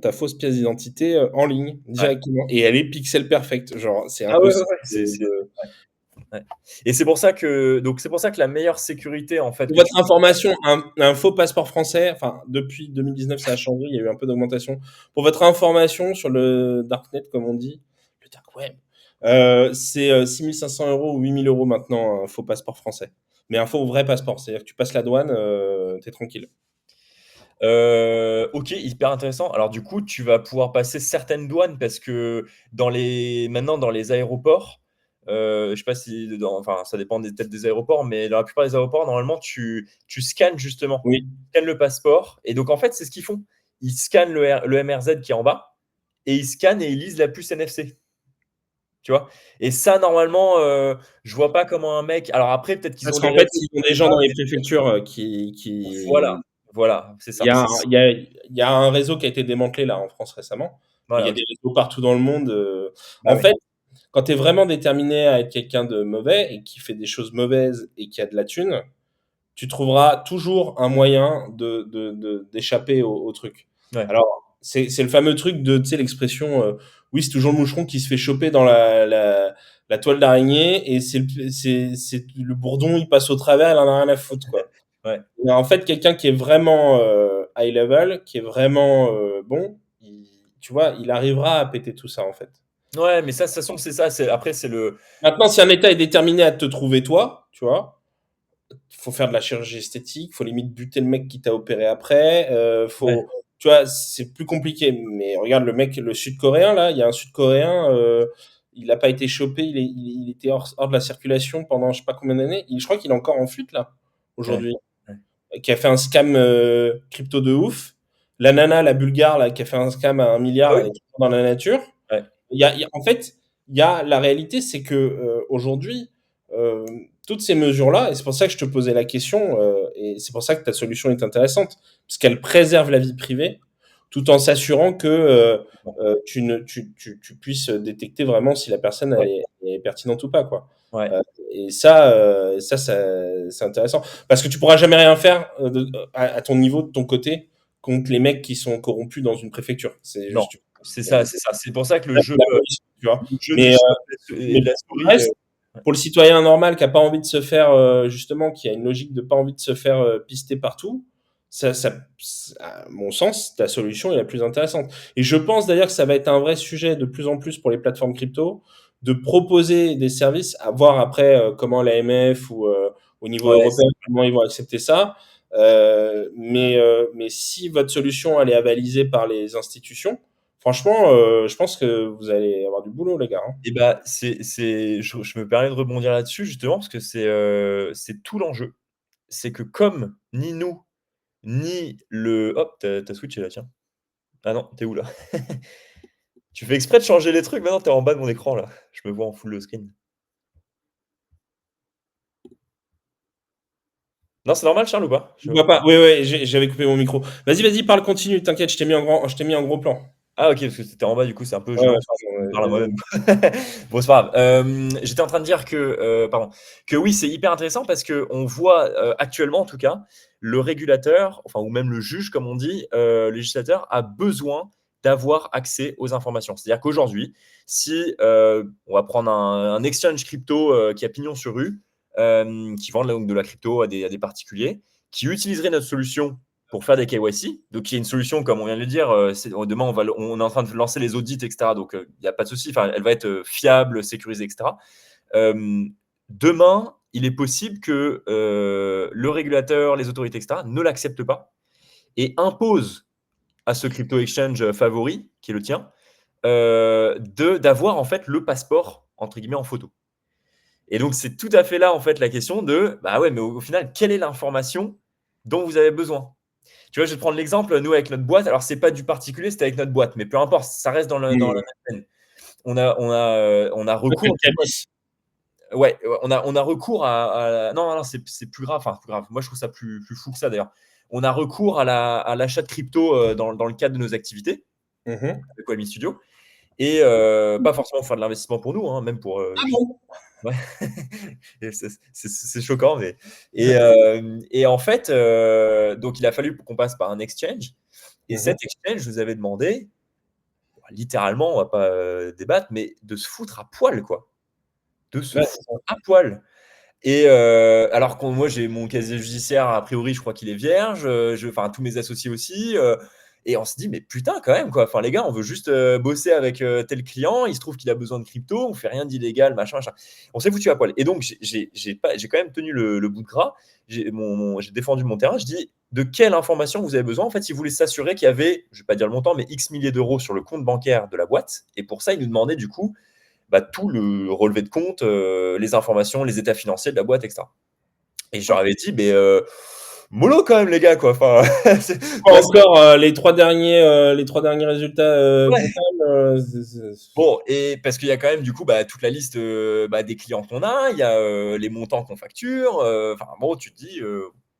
ta fausse pièce d'identité en ligne ouais. directement. Et elle est pixel perfect. Genre, c'est Ah ouais, ouais, impossible ouais, ouais, ouais. Et c'est pour ça que la meilleure sécurité, en fait, Pour que tu votre information, un faux passeport français, enfin, depuis 2019, ça a changé, il y a eu un peu d'augmentation. Pour votre information, sur le darknet, comme on dit, le dark web, c'est 6 500 € ou 8 000 € maintenant, un faux passeport français. Mais un faux vrai passeport, c'est-à-dire que tu passes la douane, t'es tranquille. Ok, hyper intéressant. Alors du coup, tu vas pouvoir passer certaines douanes parce que maintenant dans les aéroports, je sais pas si enfin ça dépend peut-être des aéroports, mais dans la plupart des aéroports, normalement, tu scannes justement, Oui. tu scannes le passeport. Et donc en fait, c'est ce qu'ils font. Ils scannent le MRZ qui est en bas et ils scannent et ils lisent la puce NFC. Tu vois? Et ça, normalement, je vois pas comment un mec. Alors après, peut-être qu'ils Parce ont des qu'en fait, réseaux. ils ont des gens dans les préfectures Voilà, qui voilà, c'est il y ça. a, il y a un réseau qui a été démantelé là en France récemment, mais il y Voilà, a ok. des réseaux partout dans le monde. Bah En ouais, fait, quand tu es vraiment déterminé à être quelqu'un de mauvais et qui fait des choses mauvaises et qui a de la thune, tu trouveras toujours un moyen d'échapper au truc. ouais, Alors, c'est le fameux truc de, tu sais, l'expression, oui, c'est toujours le moucheron qui se fait choper dans la toile d'araignée et c'est le bourdon, il passe au travers, il en a rien à foutre, quoi. ouais. Et en fait, quelqu'un qui est vraiment high level, qui est vraiment bon, tu vois, il arrivera à péter tout ça, en fait. Ouais, mais ça, de toute façon, c'est ça. Après, c'est le. Maintenant, si un État est déterminé à te trouver toi, tu vois, il faut faire de la chirurgie esthétique, faut limite buter le mec qui t'a opéré après, Ouais, tu vois, c'est plus compliqué. Mais regarde le mec, le Sud-Coréen là, il y a un Sud-Coréen, il n'a pas été chopé, il était hors de la circulation pendant je sais pas combien d'années. Je crois qu'il est encore en fuite là ouais, aujourd'hui, ouais, qui a fait un scam crypto de ouf. La nana, la Bulgare là, qui a fait un scam à 1 milliard, ouais, elle est toujours dans la nature. ouais, En fait, il y a la réalité, c'est que aujourd'hui, euh, toutes ces mesures-là, et c'est pour ça que je te posais la question, et c'est pour ça que ta solution est intéressante, parce qu'elle préserve la vie privée, tout en s'assurant que tu puisses détecter vraiment si la personne elle ouais, est pertinente ou pas, quoi. ouais. Euh, et c'est intéressant, parce que tu pourras jamais rien faire à ton niveau, de ton côté, contre les mecs qui sont corrompus dans une préfecture. C'est Non, juste c'est ça, c'est ça. C'est pour ça que la police, tu vois. le jeu du Mais, chat et mais de la pour le souris. reste, pour le citoyen normal qui a pas envie de se faire, justement, qui a une logique de pas envie de se faire pister partout, à mon sens, ta solution est la plus intéressante. Et je pense d'ailleurs que ça va être un vrai sujet de plus en plus pour les plateformes crypto, de proposer des services, à voir après comment l'AMF ou au niveau Ouais, européen, comment ils vont accepter ça. Mais si votre solution elle est avalisée par les institutions, franchement, je pense que vous allez avoir du boulot, les gars, hein. et bah, je me permets de rebondir là-dessus justement parce que c'est tout l'enjeu. C'est que comme ni nous, ni le. Hop, t'as switché là, tiens. Ah non, t'es où là? Tu fais exprès de changer les trucs, maintenant t'es en bas de mon écran là. Je me vois en full screen. Non, c'est normal, Charles, ou pas? Je vois pas. Oui, oui, j'avais coupé mon micro. Vas-y, vas-y, parle, continue. T'inquiète, je t'ai mis en gros plan. Ah ok, parce que c'était en bas, du coup, c'est un peu Ouais, ouais, gênant parce que je pardon, me parle à désolé. moi-même. Bon, c'est pas grave. J'étais en train de dire pardon, que oui, c'est hyper intéressant parce qu'on voit actuellement, en tout cas, le régulateur, enfin, ou même le juge, comme on dit, le législateur, a besoin d'avoir accès aux informations. C'est-à-dire qu'aujourd'hui, si on va prendre un exchange crypto qui a pignon sur rue, qui vend de la crypto à des particuliers, qui utiliserait notre solution pour faire des KYC. Donc, il y a une solution, comme on vient de le dire. Demain, on est en train de lancer les audits, etc. Donc, il n'y a pas de souci. Enfin, elle va être fiable, sécurisée, etc. Euh, Demain, il est possible que le régulateur, les autorités, etc., ne l'acceptent pas et imposent à ce crypto exchange favori, qui est le tien, d'avoir en fait le passeport entre guillemets en photo. Et donc, c'est tout à fait là en fait la question de bah ouais, mais au final, quelle est l'information dont vous avez besoin? Tu vois, je vais te prendre l'exemple, nous, avec notre boîte. Alors, c'est pas du particulier, c'était avec notre boîte, mais peu importe, ça reste dans la Hmm. même veine. On a Toi, c'est recours. le cabis. Ouais, on a recours non, non, c'est plus grave. Enfin, plus grave. Moi, je trouve ça plus fou que ça, d'ailleurs. On a recours à l'achat de crypto dans le cadre de nos activités, Mhm. avec Wami Studio. Et pas forcément pour faire de l'investissement pour nous, hein, même pour Ah bon? ouais. Et c'est choquant, mais et en fait, donc il a fallu qu'on passe par un exchange. Et Mhm. cet exchange nous avait demandé, littéralement, on va pas débattre, mais de se foutre à poil, quoi. De se Ouais, c'est foutre ça. à poil. Et alors que moi, j'ai mon casier judiciaire, a priori, je crois qu'il est vierge. Enfin, tous mes associés aussi. Et on se dit, mais putain, quand même, quoi. Enfin, les gars, on veut juste bosser avec tel client. Il se trouve qu'il a besoin de crypto. On fait rien d'illégal, machin, machin. On s'est foutu à poil. Et donc, j'ai quand même tenu le bout de gras. J'ai défendu mon terrain. Je dis, de quelle information vous avez besoin? En fait, ils voulaient s'assurer qu'il y avait, je vais pas dire le montant, mais X milliers d'euros sur le compte bancaire de la boîte. Et pour ça, ils nous demandaient, du coup, bah, tout le relevé de compte, les informations, les états financiers de la boîte, etc. Et je leur avais dit, mais mollo quand même, les gars, quoi. Enfin, Pas moi, encore les 3 derniers résultats ouais. comptables. Bon, et parce qu'il y a quand même, du coup, bah, toute la liste bah, des clients qu'on a, il y a les montants qu'on facture. Enfin, bon, tu te dis,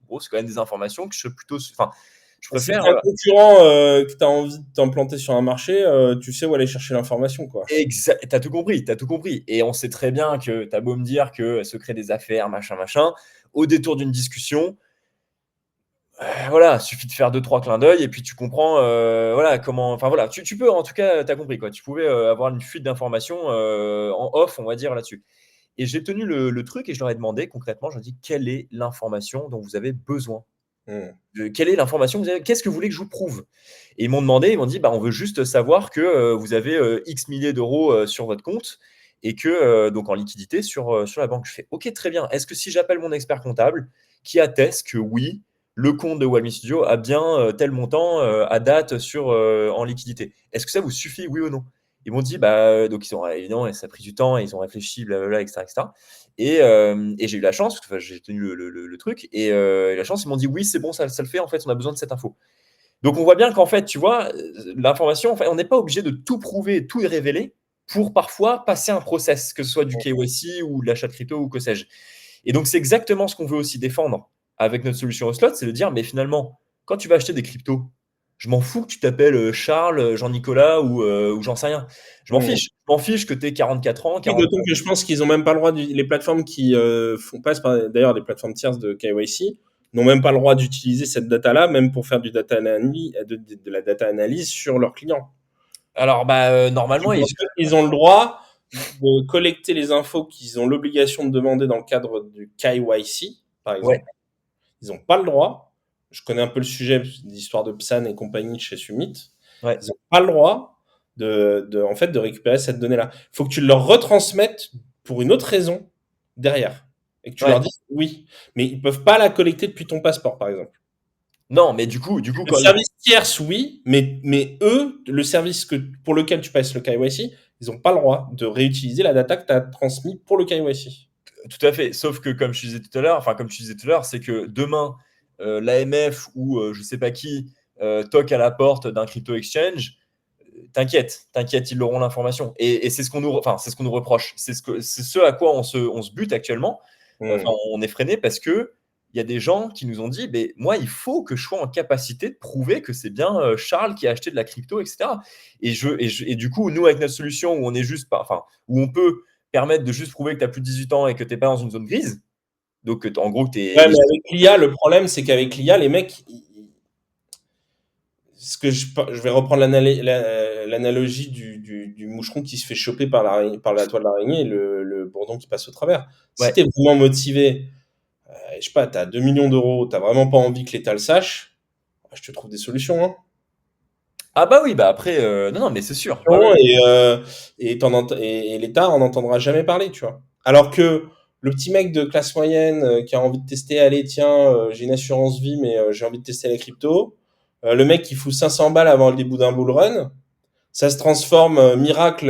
bon, c'est quand même des informations que je suis plutôt. Enfin, je Si préfère. tu as un concurrent que tu as envie de t'implanter sur un marché, tu sais où aller chercher l'information, quoi. T'as tout compris, t'as tout compris. Et on sait très bien que t'as beau me dire que secret des affaires, machin, machin, au détour d'une discussion, voilà, suffit de faire deux, trois clins d'œil et puis tu comprends, voilà, comment. Enfin voilà, tu peux, en tout cas, t'as compris, quoi. Tu pouvais avoir une fuite d'informations en off, on va dire, là-dessus. Et j'ai tenu le truc et je leur ai demandé concrètement, je leur ai dit, quelle est l'information dont vous avez besoin? Mmh. Quelle est l'information que vous avez? Qu'est-ce que vous voulez que je vous prouve? Et ils m'ont demandé, ils m'ont dit, bah, on veut juste savoir que vous avez X milliers d'euros sur votre compte et que, donc en liquidité sur la banque. Je fais, ok, très bien. Est-ce que si j'appelle mon expert comptable qui atteste que oui, le compte de Walmy Studio a bien tel montant à date en liquidité, est-ce que ça vous suffit, oui ou non? Ils m'ont dit, bah, donc ils ont, évidemment, et ça a pris du temps, ils ont réfléchi, blablabla, etc., etc. Et j'ai eu la chance, parce que enfin, j'ai tenu le truc, et la chance, ils m'ont dit oui, c'est bon, ça le fait, en fait, on a besoin de cette info. Donc on voit bien qu'en fait, tu vois, l'information, en fait, on n'est pas obligé de tout prouver, tout révéler pour parfois passer un process, que ce soit du KYC ou de l'achat de crypto ou que sais-je. Et donc c'est exactement ce qu'on veut aussi défendre avec notre solution au slot, c'est de dire, mais finalement, quand tu vas acheter des cryptos, je m'en fous que tu t'appelles Charles, Jean-Nicolas ou j'en sais rien. Je m'en Mmh. fiche. Je m'en fiche que tu aies 44 ans, Oui, 40. d'autant que je pense qu'ils ont même pas le droit les plateformes qui passent par d'ailleurs des plateformes tierces de KYC n'ont même pas le droit d'utiliser cette data-là, même pour faire de la data analyse sur leurs clients. Alors, bah, Je normalement, pense pas qu'ils ont le droit de collecter les infos qu'ils ont l'obligation de demander dans le cadre du KYC, par ouais, exemple. Ils n'ont pas le droit. Je connais un peu le sujet, l'histoire de Psan et compagnie chez Summit. ouais. Ils n'ont pas le droit en fait, de récupérer cette donnée-là. Il faut que tu leur retransmettes pour une autre raison derrière. Et que tu leur Ouais. dises oui. Mais ils ne peuvent pas la collecter depuis ton passeport, par exemple. Non, mais du coup, Le quand ils. service tierce, oui, mais eux, le service pour lequel tu passes le KYC, ils n'ont pas le droit de réutiliser la data que tu as transmise pour le KYC. Tout à fait. Sauf que, comme je disais tout à l'heure, enfin, comme tu disais tout à l'heure, c'est que demain, l'AMF ou je sais pas qui toque à la porte d'un crypto exchange, t'inquiète, ils auront l'information. Et c'est ce qu'on nous, enfin, c'est ce qu'on nous reproche. C'est ce à quoi on se bute actuellement. Enfin, Hmm. on est freiné parce que il y a des gens qui nous ont dit, mais moi, il faut que je sois en capacité de prouver que c'est bien Charles qui a acheté de la crypto, etc. Et du coup, nous, avec notre solution où on est juste pas, enfin, où on peut permettre de juste prouver que tu as plus de 18 ans et que tu n'es pas dans une zone grise. Donc, en gros, tu es Ouais, mais légitime. avec l'IA, le problème, c'est qu'avec l'IA, les mecs, je vais reprendre l'analogie du moucheron qui se fait choper par la toile d'araignée et le bourdon qui passe au travers. Si Ouais. tu es vraiment motivé, je sais pas, tu as 2 millions d'euros, tu vraiment pas envie que l'État le sache, je te trouve des solutions. Hein. Ah bah oui, bah après, non, non, mais c'est sûr. Ouais, ouais. Et l'État en entendra jamais parler, tu vois. Alors que le petit mec de classe moyenne qui a envie de tester, allez, tiens, j'ai une assurance vie, mais j'ai envie de tester la crypto. Le mec qui fout 500 balles avant le début d'un bull run, ça se transforme, miracle,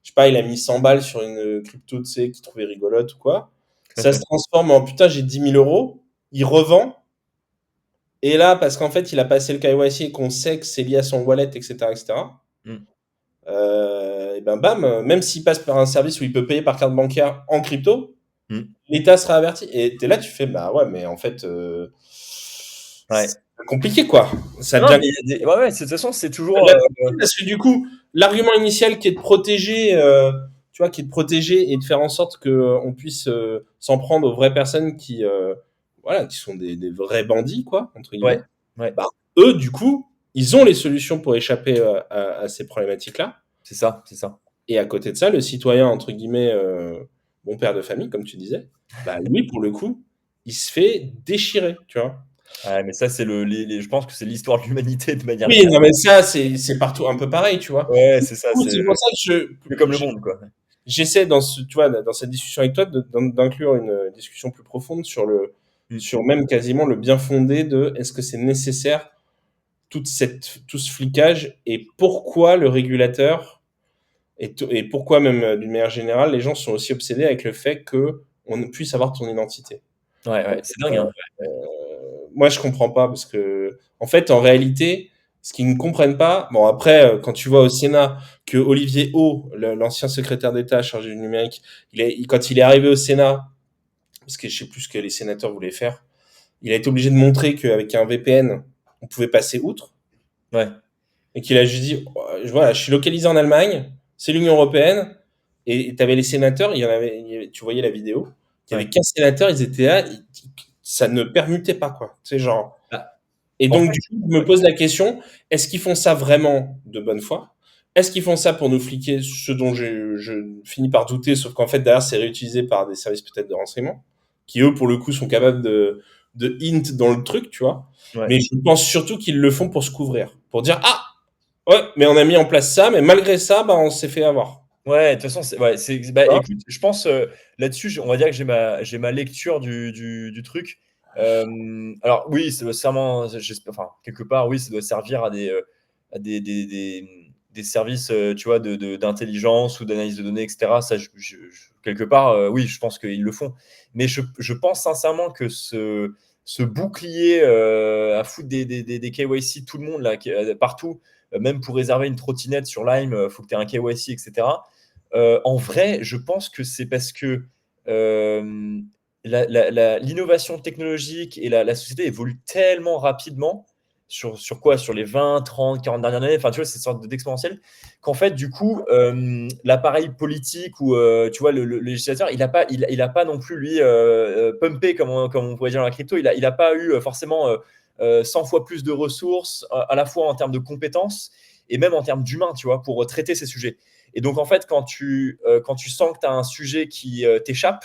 je sais pas, il a mis 100 balles sur une crypto, tu sais, qu'il trouvait rigolote ou quoi. Ça se transforme en putain, j'ai 10 000 euros, il revend. Et là, parce qu'en fait, il a passé le KYC et qu'on sait que c'est lié à son wallet, etc., etc. Mm. Et ben bam, même s'il passe par un service où il peut payer par carte bancaire en crypto, Mm. l'État sera averti. Et t'es là, tu fais, bah ouais, mais en fait, Ouais. c'est compliqué, quoi. Ça Non, devient mais ouais, ouais, de toute façon, c'est ça toujours. devient compliqué parce que du coup, l'argument initial qui est de protéger, tu vois, qui est de protéger et de faire en sorte que on puisse s'en prendre aux vraies personnes voilà, qui sont des vrais bandits, quoi, entre Ouais, guillemets. ouais, Bah, eux, du coup, ils ont les solutions pour échapper à ces problématiques-là. c'est ça, c'est ça. Et à côté de ça, le citoyen, entre guillemets, bon père de famille, comme tu disais, bah lui, pour le coup, il se fait déchirer, tu vois. Ouais, mais ça, c'est je pense que c'est l'histoire de l'humanité de manière Oui, générale. non, mais ça, c'est partout un peu pareil, tu vois. Ouais, Du c'est ça, coup, c'est pour ça que c'est comme le monde, quoi. j'essaie tu vois, dans cette discussion avec toi, d'inclure une discussion plus profonde Mm. sur même quasiment le bien fondé de est-ce que c'est nécessaire tout ce flicage et pourquoi le régulateur et pourquoi même d'une manière générale les gens sont aussi obsédés avec le fait que on ne puisse avoir ton identité. Ouais, ouais, c'est dingue, hein. Moi, je comprends pas parce que, en fait, en réalité, ce qu'ils ne comprennent pas, bon, après, quand tu vois au Sénat que Olivier Haut, l'ancien secrétaire d'État chargé du numérique, quand il est arrivé au Sénat, parce que je sais plus ce que les sénateurs voulaient faire, il a été obligé de montrer qu'avec un VPN, on pouvait passer outre Ouais, et qu'il a juste dit, voilà, je suis localisé en Allemagne, c'est l'Union européenne, et tu avais les sénateurs, tu voyais la vidéo, il y ouais. avait 15 sénateurs, ils étaient là, ça ne permutait pas, quoi. Tu sais, genre, Ah, et en donc, fait, du coup, je me pose la question, est-ce qu'ils font ça vraiment de bonne foi? Est-ce qu'ils font ça pour nous fliquer, ce dont je finis par douter, sauf qu'en fait, derrière, c'est réutilisé par des services peut-être de renseignement, qui eux, pour le coup, sont capables de hint dans le truc, tu vois. ouais. Mais je pense surtout qu'ils le font pour se couvrir, pour dire, ah, ouais, mais on a mis en place ça, mais malgré ça, bah, on s'est fait avoir. Ouais, de toute façon, ouais, bah, Tu vois. écoute, je pense là-dessus, on va dire que j'ai ma lecture du truc. Alors, oui, ça doit sûrement, enfin, quelque part, oui, ça doit servir à des services, tu vois, d'intelligence ou d'analyse de données, etc. Ça, quelque part, oui, je pense qu'ils le font. Mais je pense sincèrement que ce bouclier à foutre des KYC, tout le monde, là, partout, même pour réserver une trottinette sur Lime, il faut que tu aies un KYC, etc. En vrai, je pense que c'est parce que euh, l'innovation technologique et la société évoluent tellement rapidement sur quoi? Sur les 20, 30, 40 dernières années, enfin, tu vois, cette sorte d'exponentielle, qu'en fait, du coup, l'appareil politique ou, tu vois, le législateur, il a pas non plus, lui, pumpé, comme on pourrait dire dans la crypto, il a pas eu forcément 100 fois plus de ressources, à la fois en termes de compétences et même en termes d'humains, tu vois, pour traiter ces sujets. Et donc, en fait, quand tu sens que tu as un sujet qui t'échappe,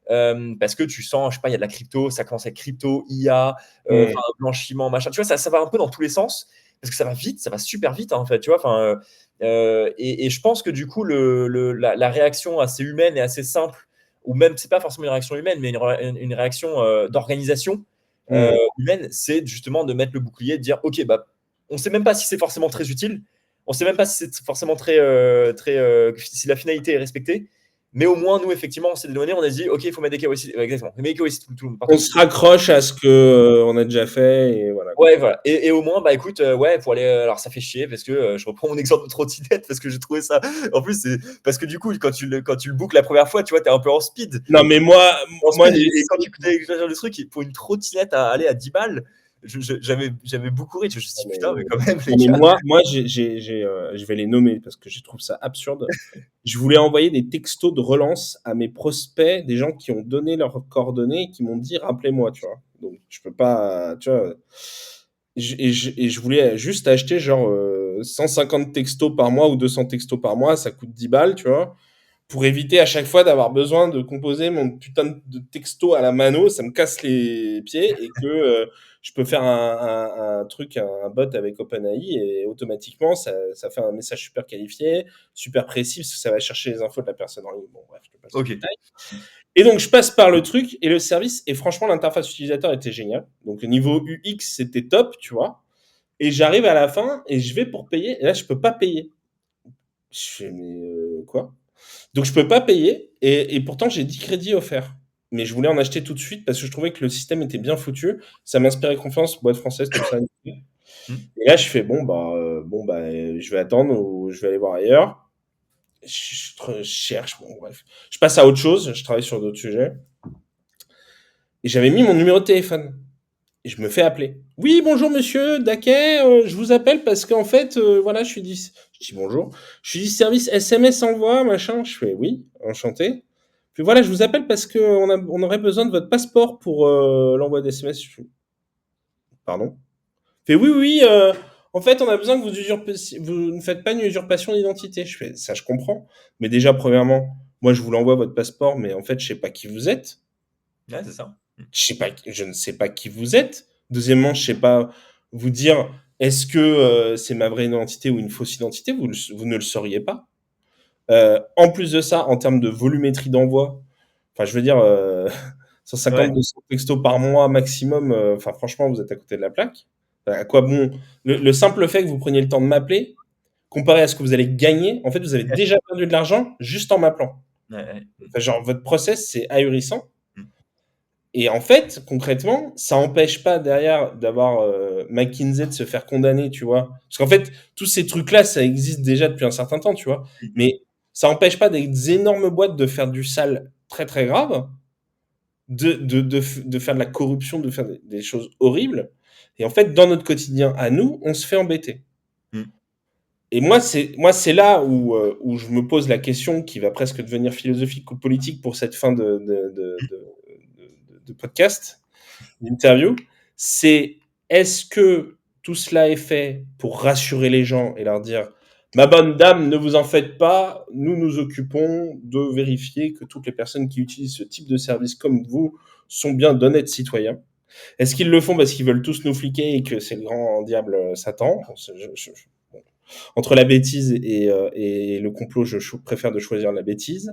parce que tu sens, je sais pas, il y a de la crypto, ça commence à être crypto, IA, Hmm. enfin, blanchiment, machin. Tu vois, ça va un peu dans tous les sens, parce que ça va vite, ça va super vite, hein, en fait, tu vois. Enfin, et je pense que du coup, la réaction assez humaine et assez simple, ou même, c'est pas forcément une réaction humaine, mais une réaction d'organisation Hmm. humaine, c'est justement de mettre le bouclier, de dire, OK, bah, on sait même pas si c'est forcément très utile, on sait même pas si c'est forcément si la finalité est respectée. Mais au moins, nous, effectivement, on s'est donné, on a dit, OK, il faut mettre des KYC. Exactement. Mais des KYC On partout. se raccroche à ce que on a déjà fait et voilà, quoi. Ouais, voilà. Et au moins, bah écoute, ouais, pour aller. Alors, ça fait chier parce que je reprends mon exemple de trottinette parce que j'ai trouvé ça. En plus, c'est parce que du coup, quand tu le bookes la première fois, tu vois, t'es un peu en speed. Non, mais En moi, speed, et quand tu télécharges le truc, pour une trottinette à aller à 10 balles, j'avais beaucoup ri. Je me suis dit, mais, putain, mais quand même, les non, mais gars. moi je vais les nommer parce que je trouve ça absurde. Je voulais envoyer des textos de relance à mes prospects, des gens qui ont donné leurs coordonnées et qui m'ont dit rappelez-moi, tu vois. Donc je peux pas, tu vois. Et je voulais juste acheter genre 150 textos par mois ou 200 textos par mois, ça coûte 10 balles, tu vois, pour éviter à chaque fois d'avoir besoin de composer mon putain de texto à la mano, ça me casse les pieds et que je peux faire un truc, un bot avec OpenAI et automatiquement ça fait un message super qualifié, super précis parce que ça va chercher les infos de la personne en ligne. Bon, bref, je te passe le Ok. détail. Et donc je passe par le truc et le service, et franchement, l'interface utilisateur était géniale. Donc, au niveau UX, c'était top, tu vois. Et j'arrive à la fin et je vais pour payer. Et là, je peux pas payer. Je fais, mais quoi? Donc je peux pas payer et pourtant j'ai 10 crédits offerts. Mais je voulais en acheter tout de suite parce que je trouvais que le système était bien foutu. Ça m'inspirait confiance, boîte française, tout ça. Et Hmm. là je fais bon bah je vais attendre ou je vais aller voir ailleurs. Je cherche, bon bref. Je passe à autre chose, je travaille sur d'autres sujets. Et j'avais mis mon numéro de téléphone. Et je me fais appeler. Oui, bonjour monsieur Daquet, je vous appelle parce qu'en fait, voilà, je dis bonjour. Je suis du service SMS envoi, machin. Je fais oui, enchanté. Puis voilà, je vous appelle parce on aurait besoin de votre passeport pour l'envoi d'SMS. Je fais, pardon. Il fait oui, oui, en fait, on a besoin que vous ne faites pas une usurpation d'identité. Je fais ça, je comprends. Mais déjà, premièrement, moi, je vous l'envoie votre passeport, mais en fait, je sais pas qui vous êtes. Ouais, c'est ça. Je ne sais pas qui vous êtes. Deuxièmement, je sais pas vous dire, est-ce que c'est ma vraie identité ou une fausse identité? Vous ne le sauriez pas. En plus de ça, en termes de volumétrie d'envoi, enfin, je veux dire, Ouais. 150-200 textos par mois maximum, enfin, franchement, vous êtes à côté de la plaque. À quoi bon? Le simple fait que vous preniez le temps de m'appeler, comparé à ce que vous allez gagner, en fait, vous avez déjà perdu de l'argent juste en m'appelant. Ouais, ouais. Enfin, genre, votre process, c'est ahurissant. Mmh. Et en fait, concrètement, ça empêche pas derrière d'avoir McKinsey de se faire condamner, tu vois. Parce qu'en fait, tous ces trucs-là, ça existe déjà depuis un certain temps, tu vois. Mmh mh. Mais ça empêche pas des énormes boîtes de faire du sale très très grave, de faire de la corruption, de faire des choses horribles. Et en fait, dans notre quotidien à nous, on se fait embêter. Mmh. Et moi, c'est là où je me pose la question qui va presque devenir philosophique ou politique pour cette fin de podcast, d'interview. C'est est-ce que tout cela est fait pour rassurer les gens et leur dire ma bonne dame, ne vous en faites pas, nous nous occupons de vérifier que toutes les personnes qui utilisent ce type de service comme vous sont bien d'honnêtes citoyens. Est-ce qu'ils le font parce qu'ils veulent tous nous fliquer et que c'est le grand diable Satan? Bon. Entre la bêtise et le complot, je préfère de choisir la bêtise.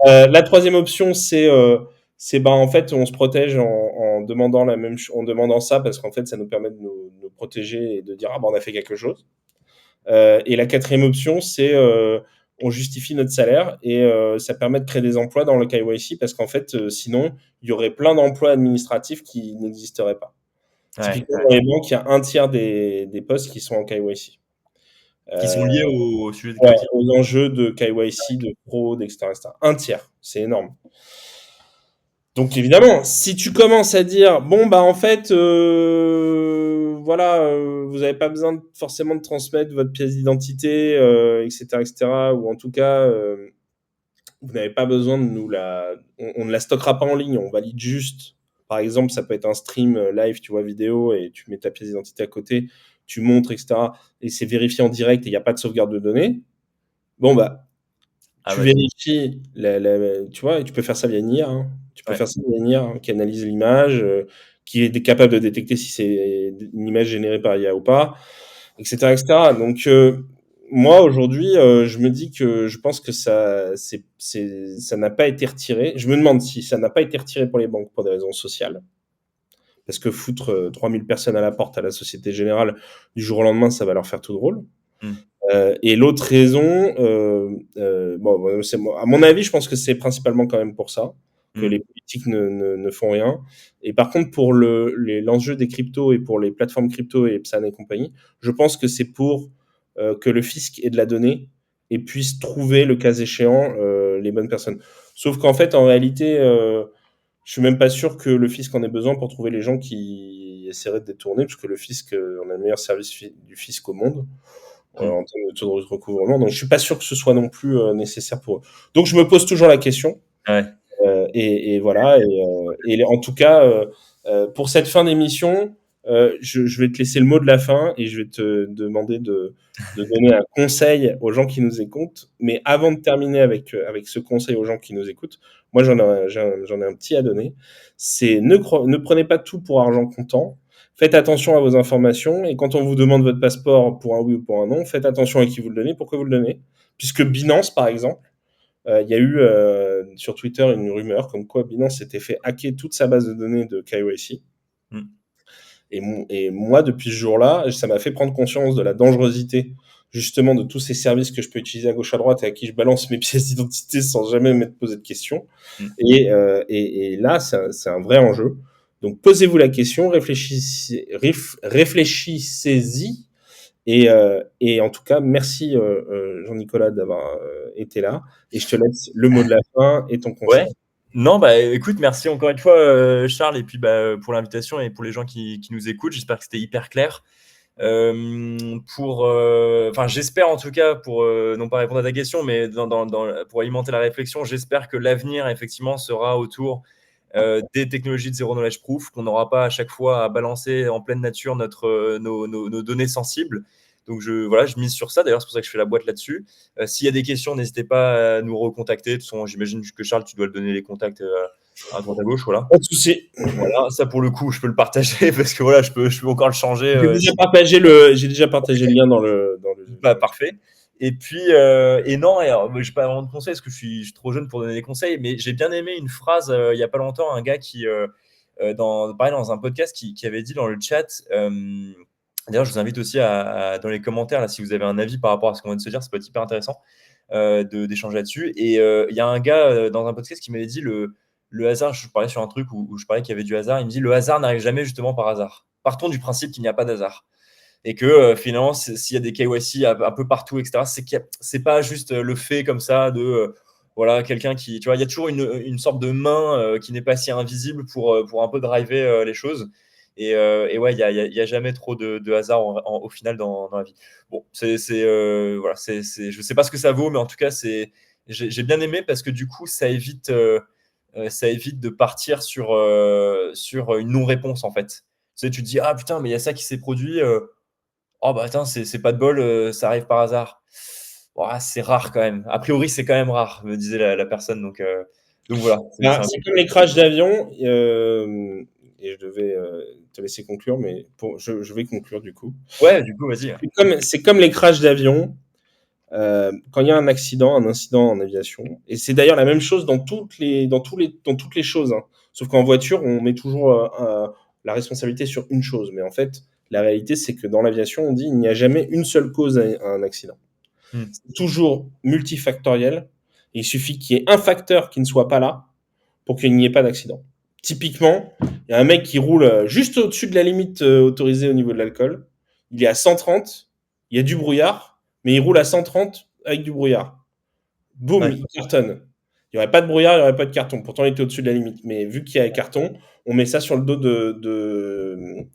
La troisième option, c'est ben, en fait, on se protège en demandant en demandant ça parce qu'en fait, ça nous permet de nous protéger et de dire ah ben, on a fait quelque chose. Et la quatrième option, c'est on justifie notre salaire et ça permet de créer des emplois dans le KYC parce qu'en fait, sinon, il y aurait plein d'emplois administratifs qui n'existeraient pas. Ouais, Typiquement, ouais. dans les banques, il y a un tiers des postes qui sont en KYC. Qui sont Euh, liés au sujet de ouais, KYC. aux enjeux de KYC, de fraude, etc., etc. Un tiers, c'est énorme. Donc évidemment, si tu commences à dire bon bah en fait voilà vous n'avez pas besoin forcément de transmettre votre pièce d'identité etc., ou en tout cas vous n'avez pas besoin de nous on ne la stockera pas en ligne, on valide juste. Par exemple, ça peut être un stream live, tu vois, vidéo, et tu mets ta pièce d'identité à côté, tu montres, etc. Et c'est vérifié en direct et il n'y a pas de sauvegarde de données. Bon, bah, Ah tu bah, c'est vérifies, tu vois, et tu peux faire ça via une IA. Hein. Tu peux ouais. faire ça via une IA qui analyse l'image, qui est capable de détecter si c'est une image générée par IA ou pas, etc., etc. Donc, moi, aujourd'hui, je me dis que je pense que ça n'a pas été retiré. Je me demande si ça n'a pas été retiré pour les banques pour des raisons sociales. Parce que foutre 3000 personnes à la porte à la Société Générale du jour au lendemain, ça va leur faire tout drôle. Mmh. Et l'autre raison, bon, à mon avis, je pense que c'est principalement quand même pour ça que Mmh. les politiques ne font rien. Et par contre, pour l'enjeu des cryptos et pour les plateformes crypto et Psan et compagnie, je pense que c'est pour que le fisc ait de la donnée et puisse trouver, le cas échéant, les bonnes personnes. Sauf qu'en fait, en réalité, je suis même pas sûr que le fisc en ait besoin pour trouver les gens qui essaieraient de détourner, puisque le fisc, on a le meilleur service du fisc au monde Mmh. en termes de taux de recouvrement. Donc, je suis pas sûr que ce soit non plus nécessaire pour eux. Donc, je me pose toujours la question. Ouais. Et voilà. Et en tout cas, pour cette fin d'émission, je vais te laisser le mot de la fin et je vais te demander de donner un conseil aux gens qui nous écoutent. Mais avant de terminer avec ce conseil aux gens qui nous écoutent, moi, j'en ai un petit à donner. C'est ne prenez pas tout pour argent comptant. Faites attention à vos informations et quand on vous demande votre passeport pour un oui ou pour un non, faites attention à qui vous le donnez, pourquoi vous le donnez. Puisque Binance, par exemple, il y a eu sur Twitter une rumeur comme quoi Binance s'était fait hacker toute sa base de données de KYC. Mmh. Et moi, depuis ce jour-là, ça m'a fait prendre conscience de la dangerosité justement de tous ces services que je peux utiliser à gauche à droite et à qui je balance mes pièces d'identité sans jamais m'être posé de questions. Mmh. Et là, c'est un vrai enjeu. Donc posez-vous la question, réfléchissez-y. Et en tout cas, merci Jean-Nicolas d'avoir été là. Et je te laisse le mot de la fin et ton Ouais. conseil. Non, bah, écoute, merci encore une fois, Charles, et puis, bah, pour l'invitation et pour les gens qui nous écoutent. J'espère que c'était hyper clair. Enfin, j'espère en tout cas, pour non pas répondre à ta question, mais pour alimenter la réflexion, j'espère que l'avenir effectivement sera autour des technologies de zero knowledge proof, qu'on n'aura pas à chaque fois à balancer en pleine nature nos données sensibles. Donc voilà, je mise sur ça. D'ailleurs, c'est pour ça que je fais la boîte là-dessus. S'il y a des questions, n'hésitez pas à nous recontacter. De toute façon, j'imagine que Charles, tu dois le donner les contacts à droite à gauche, voilà. Pas de souci. Voilà, ça pour le coup, je peux le partager parce que voilà, je peux encore le changer J'ai déjà partagé le lien dans le. bah, parfait. Et puis, et non, et alors, je n'ai pas vraiment de conseils parce que je suis trop jeune pour donner des conseils, mais j'ai bien aimé une phrase il n'y a pas longtemps, un gars qui, pareil, dans un podcast, qui avait dit dans le chat. D'ailleurs, je vous invite aussi dans les commentaires, là, si vous avez un avis par rapport à ce qu'on vient de se dire, ça peut être hyper intéressant d'échanger là-dessus. Et il y a un gars dans un podcast qui m'avait dit le hasard, je parlais sur un truc où je parlais qu'il y avait du hasard, il me dit le hasard n'arrive jamais justement par hasard. Partons du principe qu'il n'y a pas d'hasard. Et que finalement, s'il y a des KYC un peu partout, etc., c'est pas juste le fait comme ça de voilà, quelqu'un qui, tu vois, il y a toujours une sorte de main qui n'est pas si invisible pour un peu driver les choses. Et ouais, il y a jamais trop de hasard au final dans la vie. Bon, voilà, je sais pas ce que ça vaut, mais en tout cas, j'ai bien aimé parce que du coup, ça évite de partir sur une non-réponse en fait. Tu sais, tu te dis, ah putain, mais il y a ça qui s'est produit. Oh bah attends, c'est pas de bol, ça arrive par hasard. Ouah, c'est rare quand même. A priori, c'est quand même rare, me disait la personne. Donc voilà, c'est Ah, un c'est peu. comme les crashs d'avion, et je devais te laisser conclure, mais je vais conclure du coup. Ouais, du coup, vas-y. C'est comme les crashs d'avion. Quand il y a un accident, un incident en aviation, et c'est d'ailleurs la même chose dans toutes les choses, hein. Sauf qu'en voiture, on met toujours la responsabilité sur une chose, mais en fait, la réalité, c'est que dans l'aviation, on dit il n'y a jamais une seule cause à un accident. Hmm. C'est toujours multifactoriel. Il suffit qu'il y ait un facteur qui ne soit pas là pour qu'il n'y ait pas d'accident. Typiquement, il y a un mec qui roule juste au-dessus de la limite autorisée au niveau de l'alcool. Il est à 130, il y a du brouillard, mais il roule à 130 avec du brouillard. Boum, Ouais. il cartonne. Il n'y aurait pas de brouillard, il n'y aurait pas de carton. Pourtant, il était au-dessus de la limite. Mais vu qu'il y a carton, on met ça sur le dos de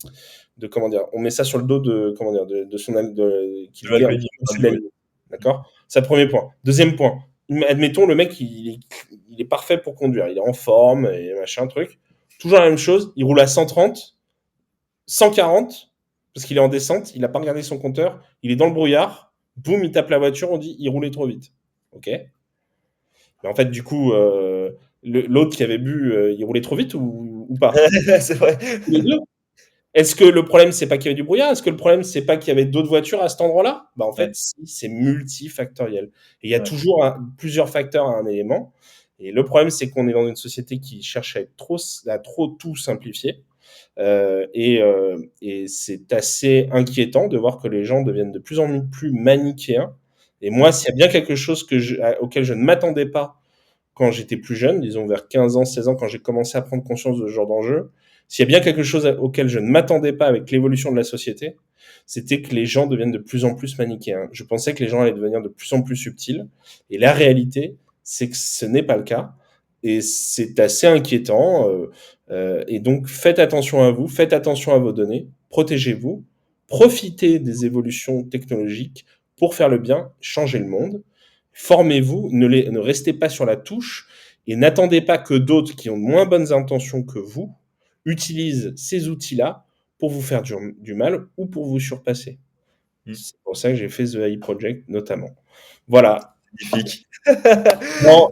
comment dire, on met ça sur le dos de comment dire, de son qu'il Je était l'alcoolisme. au-dessus de la limite. D'accord. C'est le premier point. Deuxième point. Admettons le mec il est parfait pour conduire, il est en forme et machin truc. Toujours la même chose. Il roule à 130, 140 parce qu'il est en descente, il n'a pas regardé son compteur, il est dans le brouillard. Boum, il tape la voiture, on dit il roulait trop vite. Ok. Mais en fait, du coup, l'autre qui avait bu, il roulait trop vite ou pas? C'est vrai. Les deux. Est-ce que le problème, c'est pas qu'il y avait du brouillard? Est-ce que le problème, c'est pas qu'il y avait d'autres voitures à cet endroit-là? Bah, en Ouais. fait, si, c'est multifactoriel. Et il y a Ouais. toujours plusieurs facteurs à un élément. Et le problème, c'est qu'on est dans une société qui cherche à trop tout simplifier. Et c'est assez inquiétant de voir que les gens deviennent de plus en plus manichéens. Et moi, s'il y a bien quelque chose auquel je ne m'attendais pas quand j'étais plus jeune, disons vers 15 ans, 16 ans, quand j'ai commencé à prendre conscience de ce genre d'enjeu, s'il y a bien quelque chose auquel je ne m'attendais pas avec l'évolution de la société, c'était que les gens deviennent de plus en plus manichéens. Je pensais que les gens allaient devenir de plus en plus subtils. Et la réalité, c'est que ce n'est pas le cas. Et c'est assez inquiétant. Et donc, faites attention à vous, faites attention à vos données, protégez-vous, profitez des évolutions technologiques pour faire le bien, changer le monde. Formez-vous, ne restez pas sur la touche et n'attendez pas que d'autres qui ont de moins bonnes intentions que vous utilisent ces outils-là pour vous faire du mal ou pour vous surpasser. Hmm. C'est pour ça que j'ai fait The AI Project notamment. Voilà. Magnifique. Bon,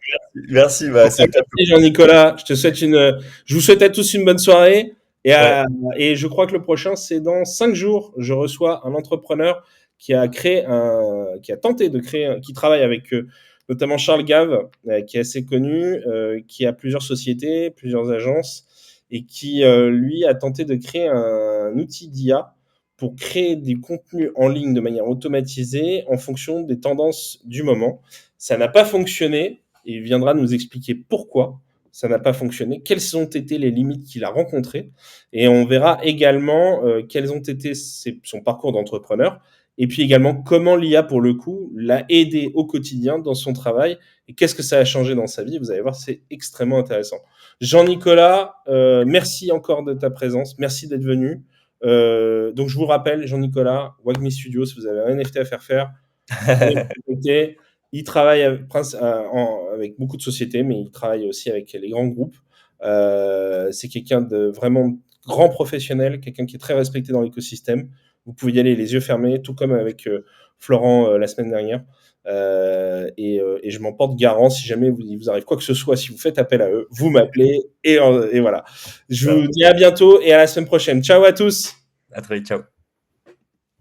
Merci, bah, c'est top. merci Jean-Nicolas. Je vous souhaite à tous une bonne soirée. Et, Ouais. et je crois que le prochain, c'est dans 5 jours. Je reçois un entrepreneur qui a tenté de créer, qui travaille avec notamment Charles Gave, qui est assez connu, qui a plusieurs sociétés, plusieurs agences, et qui, lui, a tenté de créer un outil d'IA pour créer des contenus en ligne de manière automatisée en fonction des tendances du moment. Ça n'a pas fonctionné et il viendra nous expliquer pourquoi ça n'a pas fonctionné, quelles ont été les limites qu'il a rencontrées, et on verra également quels ont été son parcours d'entrepreneur, et puis également comment l'IA, pour le coup, l'a aidé au quotidien dans son travail, et qu'est-ce que ça a changé dans sa vie. Vous allez voir, c'est extrêmement intéressant. Jean-Nicolas, merci encore de ta présence, merci d'être venu. Donc je vous rappelle, Jean-Nicolas, Wagme Studio, si vous avez un NFT à faire, il travaille avec beaucoup de sociétés, mais il travaille aussi avec les grands groupes. C'est quelqu'un de vraiment grand professionnel, quelqu'un qui est très respecté dans l'écosystème. Vous pouvez y aller les yeux fermés, tout comme avec Florent la semaine dernière. Et je m'en porte garant si jamais il vous arrive quoi que ce soit, si vous faites appel à eux, vous m'appelez et voilà. Je vous dis à bientôt et à la semaine prochaine. Ciao à tous. À très vite, ciao.